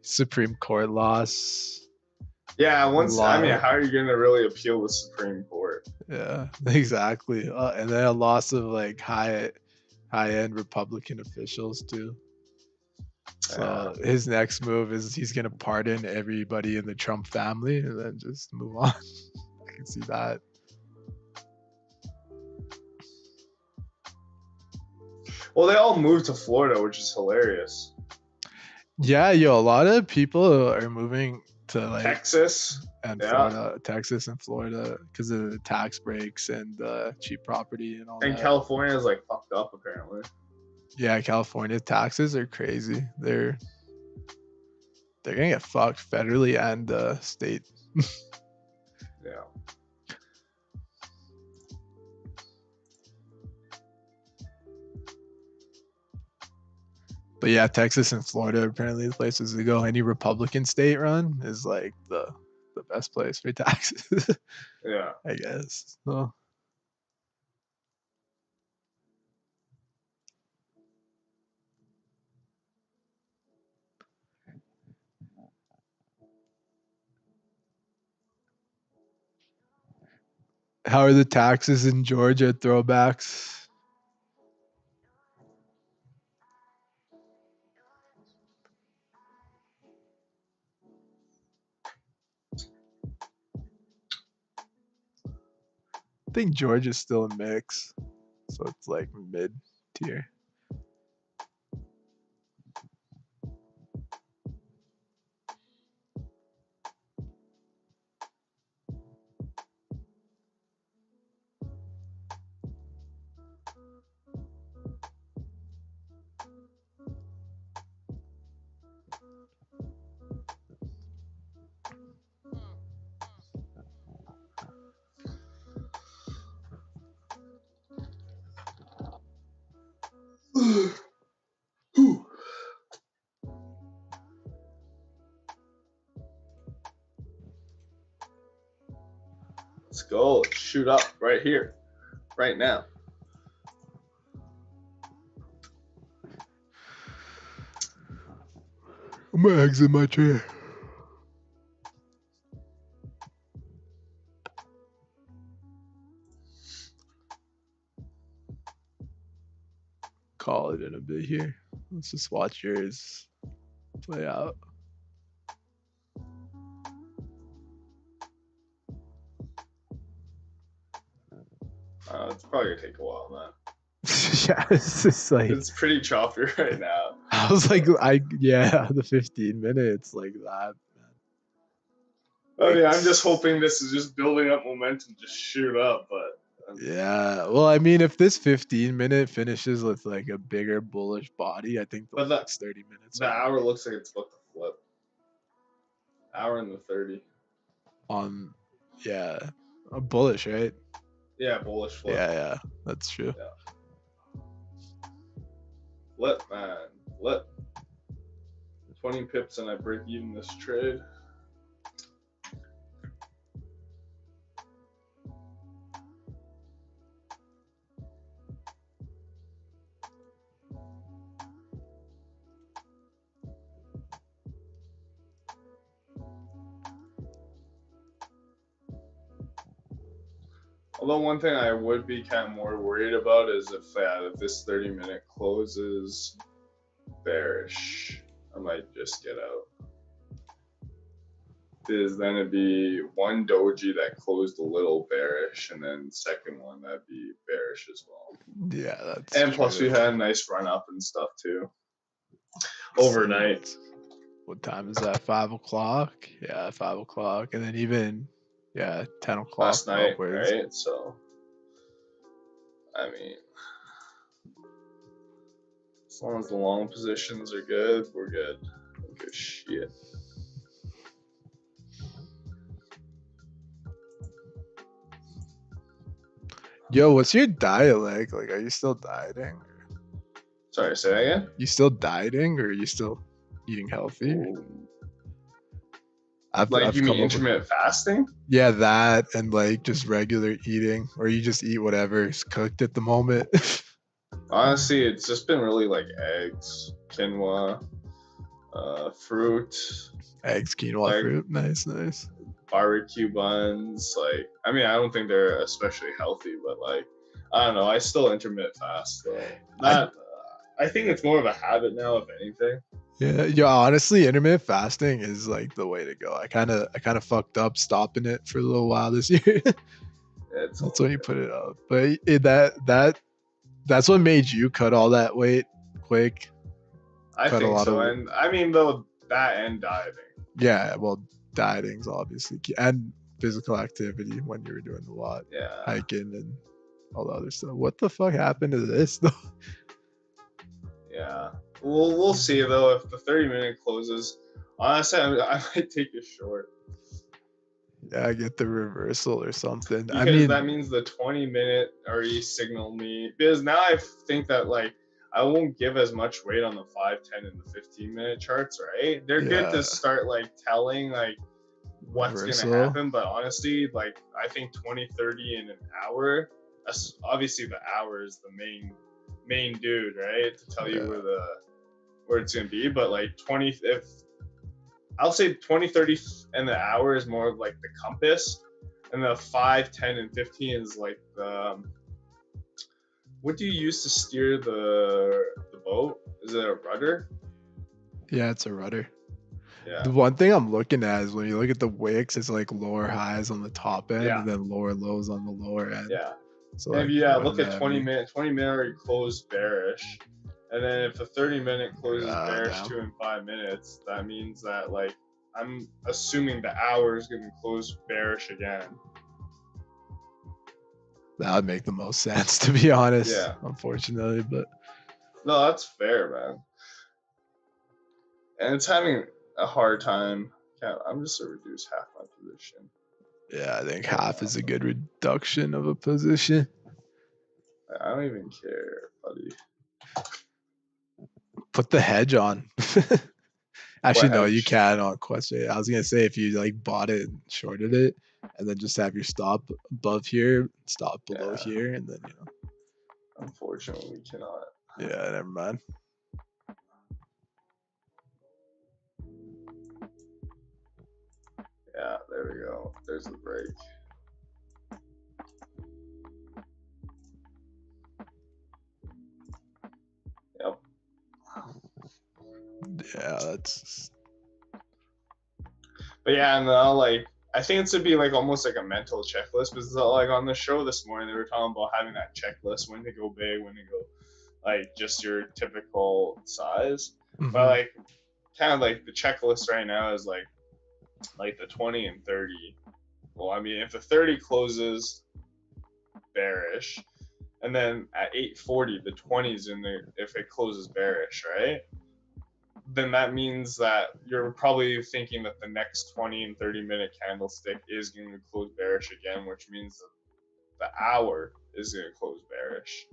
Speaker 1: Supreme Court loss.
Speaker 2: Yeah, I mean, how are you gonna really appeal the Supreme Court?
Speaker 1: Yeah, exactly. And then a loss of like high end Republican officials too. So his next move is he's gonna pardon everybody in the Trump family and then just move on. I can see that.
Speaker 2: Well, they all moved to Florida, which is hilarious.
Speaker 1: Yeah, yo, a lot of people are moving to like
Speaker 2: Texas
Speaker 1: and Florida, Texas and Florida, because of the tax breaks and cheap property and all that.
Speaker 2: And California is like fucked up apparently.
Speaker 1: Yeah, California taxes are crazy. They're gonna get fucked federally and state.
Speaker 2: Yeah.
Speaker 1: But yeah, Texas and Florida are apparently the places to go. Any Republican state run is like the best place for taxes.
Speaker 2: Yeah.
Speaker 1: I guess. So. How are the taxes in Georgia throwbacks? I think Georgia's still a mix, so it's like mid tier.
Speaker 2: Let's go. Let's shoot up right here, right now.
Speaker 1: I'm gonna exit my chair. call it in a bit here. Let's just watch yours play out.
Speaker 2: It's probably gonna take a while, man.
Speaker 1: Yeah, it's just like
Speaker 2: It's pretty choppy right now.
Speaker 1: I was like, the 15 minutes like that.
Speaker 2: I mean, I'm just hoping this is just building up momentum to shoot up, but
Speaker 1: Yeah, well, I mean, if this 15-minute finishes with like a bigger bullish body, I think the
Speaker 2: But
Speaker 1: next 30 minutes
Speaker 2: the hour looks like it's about to flip. Hour and the 30.
Speaker 1: on, yeah, bullish, right?
Speaker 2: Yeah, bullish flip.
Speaker 1: Yeah, that's true.
Speaker 2: Yeah. Flip, man. Flip. 20 pips and I break even this trade. Although one thing I would be kind of more worried about is if this 30-minute closes bearish, I might just get out. Because then it'd be one doji that closed a little bearish, and then second one that'd be bearish as well.
Speaker 1: Yeah, that's
Speaker 2: and plus
Speaker 1: true.
Speaker 2: we had a nice run up and stuff too. Overnight.
Speaker 1: What time is that? 5 o'clock? Yeah, 5 o'clock, and then even 10 o'clock
Speaker 2: Last night,
Speaker 1: upwards.
Speaker 2: right? So, I mean, as long as the long positions are good, we're good. Good shit.
Speaker 1: Yo, what's your diet like? Like, are you still dieting?
Speaker 2: Sorry, say that again?
Speaker 1: You still dieting, or are you still eating healthy?
Speaker 2: Ooh.
Speaker 1: I've
Speaker 2: you mean
Speaker 1: come up
Speaker 2: intermittent fasting?
Speaker 1: Yeah, that and like just regular eating, or you just eat whatever's cooked at the moment.
Speaker 2: Honestly, it's just been really like eggs, quinoa, fruit,
Speaker 1: Eggs, quinoa,
Speaker 2: like,
Speaker 1: fruit. Nice.
Speaker 2: barbecue buns. Like, I mean, I don't think they're especially healthy, but like, I don't know. I still intermittent fast though. I think it's more of a habit now, if anything.
Speaker 1: Yeah. Honestly, intermittent fasting is like the way to go. I kind of fucked up stopping it for a little while this year. That's when you put it up. But that's what made you cut all that weight quick.
Speaker 2: I think so. And I mean, though, that and dieting.
Speaker 1: Yeah, well, dieting's obviously key, and physical activity when you were doing a lot, hiking and all the other stuff. What the fuck happened to this though?
Speaker 2: Yeah, we'll see though. If the 30-minute closes, honestly, I might take it short.
Speaker 1: Yeah, get the reversal or something.
Speaker 2: Because that means the 20-minute already signaled me. Because now I think that like I won't give as much weight on the 5, 10, and the 15-minute charts, right? They're good to start like telling like what's gonna happen, but honestly, like I think 20, 30 in an hour. Obviously, the hour is the main dude, right? To tell you where it's gonna be, but like 20, if I'll say 20, 30 and the hour is more of like the compass, and the 5, 10, and 15 is like the what do you use to steer the boat? Is it a rudder?
Speaker 1: Yeah, it's a rudder.
Speaker 2: Yeah.
Speaker 1: The one thing I'm looking at is when you look at the wicks, it's like lower highs on the top end and then lower lows on the lower end.
Speaker 2: Yeah.
Speaker 1: So
Speaker 2: and if look at 20 minute already closed bearish. And then if the 30-minute closes bearish 2 and 5 minutes, that means that like I'm assuming the hour is going to close bearish again.
Speaker 1: That would make the most sense, to be honest.
Speaker 2: Yeah.
Speaker 1: Unfortunately, but
Speaker 2: no, that's fair, man. And it's having a hard time. I'm just gonna reduce half my position.
Speaker 1: Yeah, I think half is a good reduction of a position.
Speaker 2: I don't even care, buddy.
Speaker 1: Put the hedge on. Actually, no, you can on question. I was gonna say if you like bought it and shorted it, and then just have your stop above here, stop below here, and then
Speaker 2: Unfortunately, we cannot.
Speaker 1: Yeah, never mind.
Speaker 2: Yeah, there we go. There's the break.
Speaker 1: that's
Speaker 2: But yeah, no, like I think it's to be like almost like a mental checklist because like on the show this morning they were talking about having that checklist when to go big, when to go like just your typical size. But like kind of like the checklist right now is like the 20 and 30. Well, I mean if the 30 closes bearish, and then at 8:40 the 20's in there if it closes bearish, right? Then that means that you're probably thinking that the next 20 and 30-minute candlestick is going to close bearish again, which means that the hour is going to close bearish.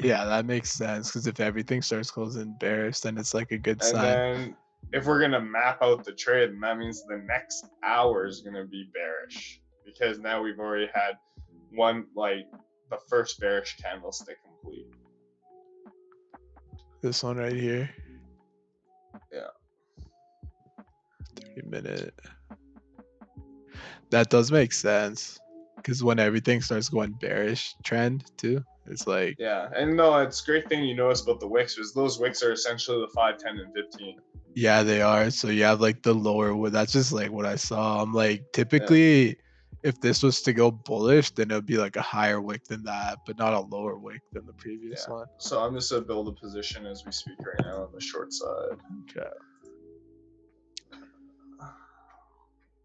Speaker 1: yeah, that makes sense because if everything starts closing bearish, then it's like a good
Speaker 2: And
Speaker 1: sign.
Speaker 2: then if we're going to map out the trade, then that means the next hour is going to be bearish because now we've already had one, like the first bearish candlestick complete.
Speaker 1: This one right here.
Speaker 2: Yeah.
Speaker 1: 30-minute. That does make sense because when everything starts going bearish trend too, it's like
Speaker 2: Yeah, and no, it's a great thing you notice about the wicks is those wicks are essentially the 5, 10, and 15.
Speaker 1: yeah, they are. So you have like the lower wood. That's just like what I saw. I'm like typically if this was to go bullish, then it would be like a higher wick than that, but not a lower wick than the previous one.
Speaker 2: So I'm just gonna build a position as we speak right now on the short side.
Speaker 1: Okay.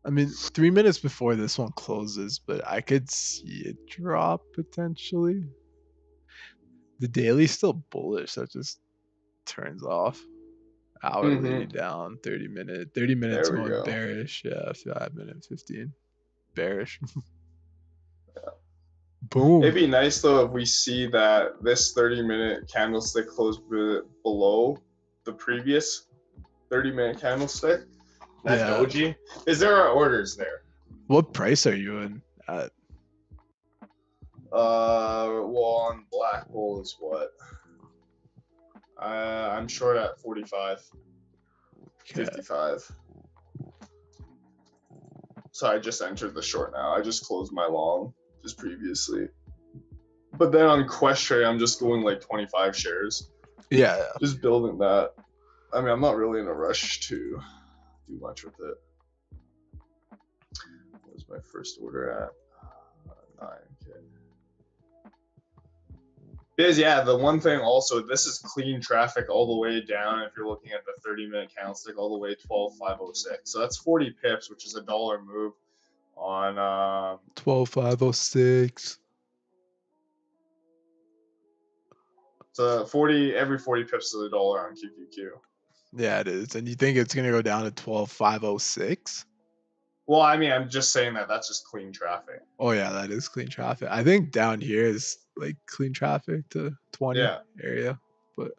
Speaker 1: I mean, 3 minutes before this one closes, but I could see it drop potentially. The daily's still bullish. That just turns off. Hourly down 30 minutes. 30 minutes
Speaker 2: There we
Speaker 1: going
Speaker 2: go.
Speaker 1: bearish. Yeah, 5 minutes, 15. Bearish.
Speaker 2: Yeah.
Speaker 1: Boom.
Speaker 2: It'd be nice though if we see that this 30-minute candlestick closed below the previous 30-minute candlestick. That doji. Is there orders there?
Speaker 1: What price are you in at?
Speaker 2: Well, on Black Hole is what? I'm short at 45. 55. So I just entered the short now. I just closed my long just previously. But then on Questrade, I'm just going like 25 shares.
Speaker 1: Yeah.
Speaker 2: Just building that. I mean, I'm not really in a rush to do much with it. What was my first order at? 9K. Because yeah, the one thing also, this is clean traffic all the way down. If you're looking at the 30-minute candlestick, all the way 12,506. So that's 40 pips, which is a dollar move on
Speaker 1: 12,506.
Speaker 2: So every 40 pips is a dollar on QQQ.
Speaker 1: Yeah, it is. And you think it's gonna go down to 12,506?
Speaker 2: Well, I mean, I'm just saying that's just clean traffic.
Speaker 1: Oh yeah, that is clean traffic. I think down here is like clean traffic to 20 area, but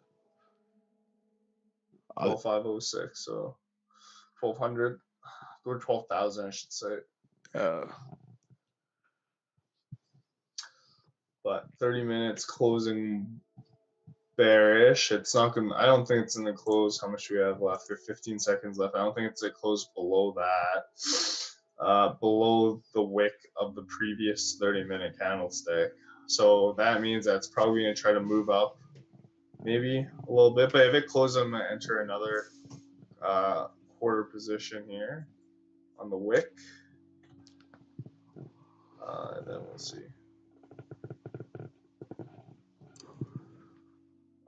Speaker 2: 12,506, so 1,200 or 12,000, I should say. But 30 minutes closing bearish. It's not gonna. I don't think it's gonna close. How much do we have left? We have 15 seconds left. I don't think it's gonna close below that. Below the wick of the previous 30-minute candlestick. So that means that's probably gonna try to move up, maybe a little bit. But if it closes, I'm gonna enter another quarter position here on the wick, and then we'll see.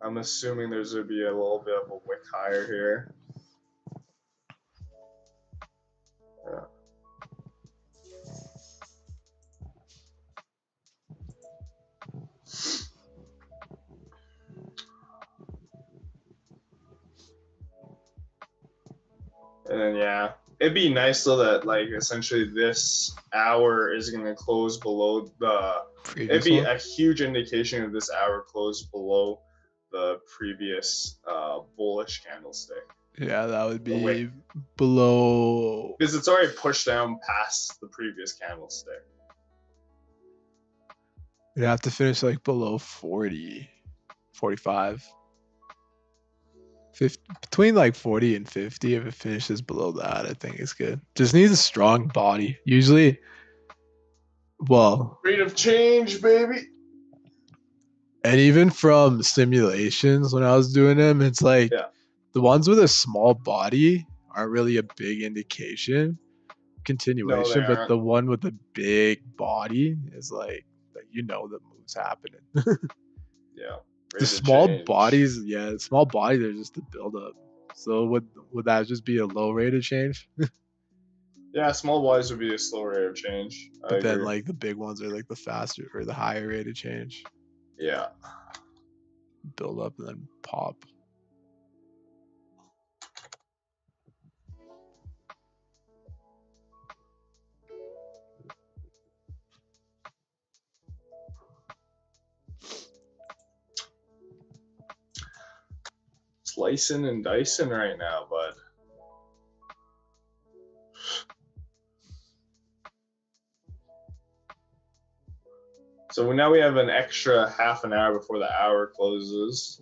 Speaker 2: I'm assuming there's going to be a little bit of a wick higher here. Yeah. And then, yeah, it'd be nice though that like essentially this hour is going to close below the previous it'd be one. A huge indication of this hour closed below the previous bullish candlestick.
Speaker 1: Yeah, that would be below,
Speaker 2: because it's already pushed down past the previous candlestick.
Speaker 1: You'd have to finish like below 40, 45. 50, between like 40 and 50. If it finishes below that, I think it's good. Just needs a strong body. Usually, well,
Speaker 2: rate of change, baby.
Speaker 1: And even from simulations when I was doing them, it's like The ones with a small body aren't really a big indication continuation, but
Speaker 2: aren't.
Speaker 1: the one with the big body is like the move's happening.
Speaker 2: Yeah.
Speaker 1: The
Speaker 2: Rate of
Speaker 1: small
Speaker 2: change.
Speaker 1: bodies, small body, they're just the build up. So would that just be a low rate of change?
Speaker 2: Yeah, small bodies would be a slow rate of change. I
Speaker 1: But then
Speaker 2: agree.
Speaker 1: like the big ones are like the faster or the higher rate of change.
Speaker 2: Yeah.
Speaker 1: Build up and then pop.
Speaker 2: Slicing and dicing right now, bud. So now we have an extra half an hour before the hour closes.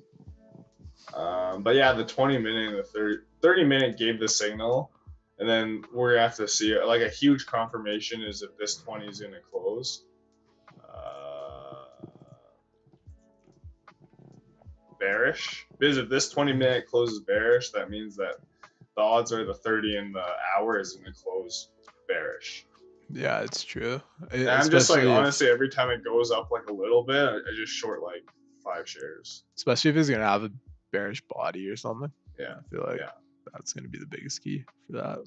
Speaker 2: But yeah, the 20-minute and the 30-minute gave the signal. And then we're going to have to see, like, a huge confirmation is if this 20 is going to close. Bearish. Because if this 20-minute closes bearish, that means that the odds are the 30 and the hour is going to close bearish.
Speaker 1: Yeah, it's true.
Speaker 2: And I'm just like, honestly, every time it goes up like a little bit, I just short like 5 shares.
Speaker 1: Especially if it's going to have a bearish body or something.
Speaker 2: Yeah.
Speaker 1: I feel like that's going to be the biggest key for that.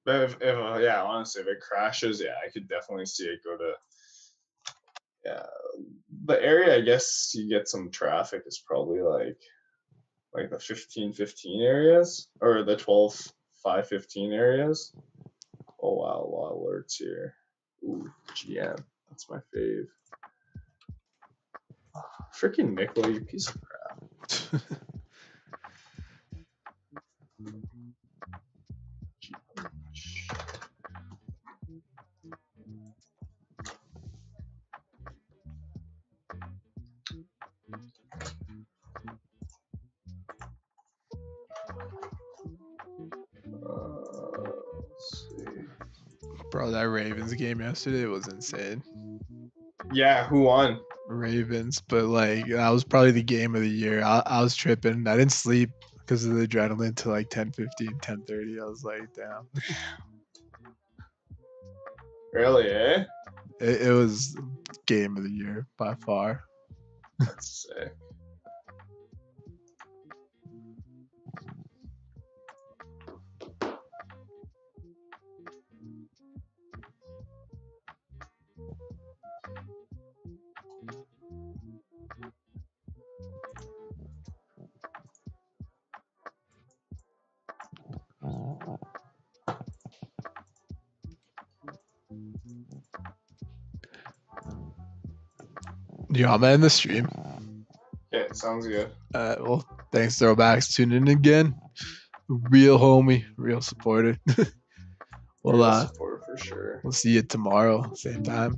Speaker 2: But honestly, if it crashes, I could definitely see it go to, the area I guess you get some traffic is probably like the 15-15 areas or the 12-5-15 areas. Oh wow, a lot of alerts here. Ooh, GM, that's my fave. Freaking nickel, you piece of crap. Let's see.
Speaker 1: Bro, that Ravens game yesterday was insane.
Speaker 2: Yeah, who won?
Speaker 1: Ravens, but like that was probably the game of the year. I was tripping. I didn't sleep because of the adrenaline to like 10:15, 10:30. I was like, damn.
Speaker 2: Really, eh?
Speaker 1: It was game of the year by far.
Speaker 2: That's sick.
Speaker 1: Yeah, I'm in the stream.
Speaker 2: Okay, sounds good.
Speaker 1: Well, thanks, Throwbacks. Tune in again. Real homie, real supporter.
Speaker 2: Real support for sure.
Speaker 1: We'll see you tomorrow, same time.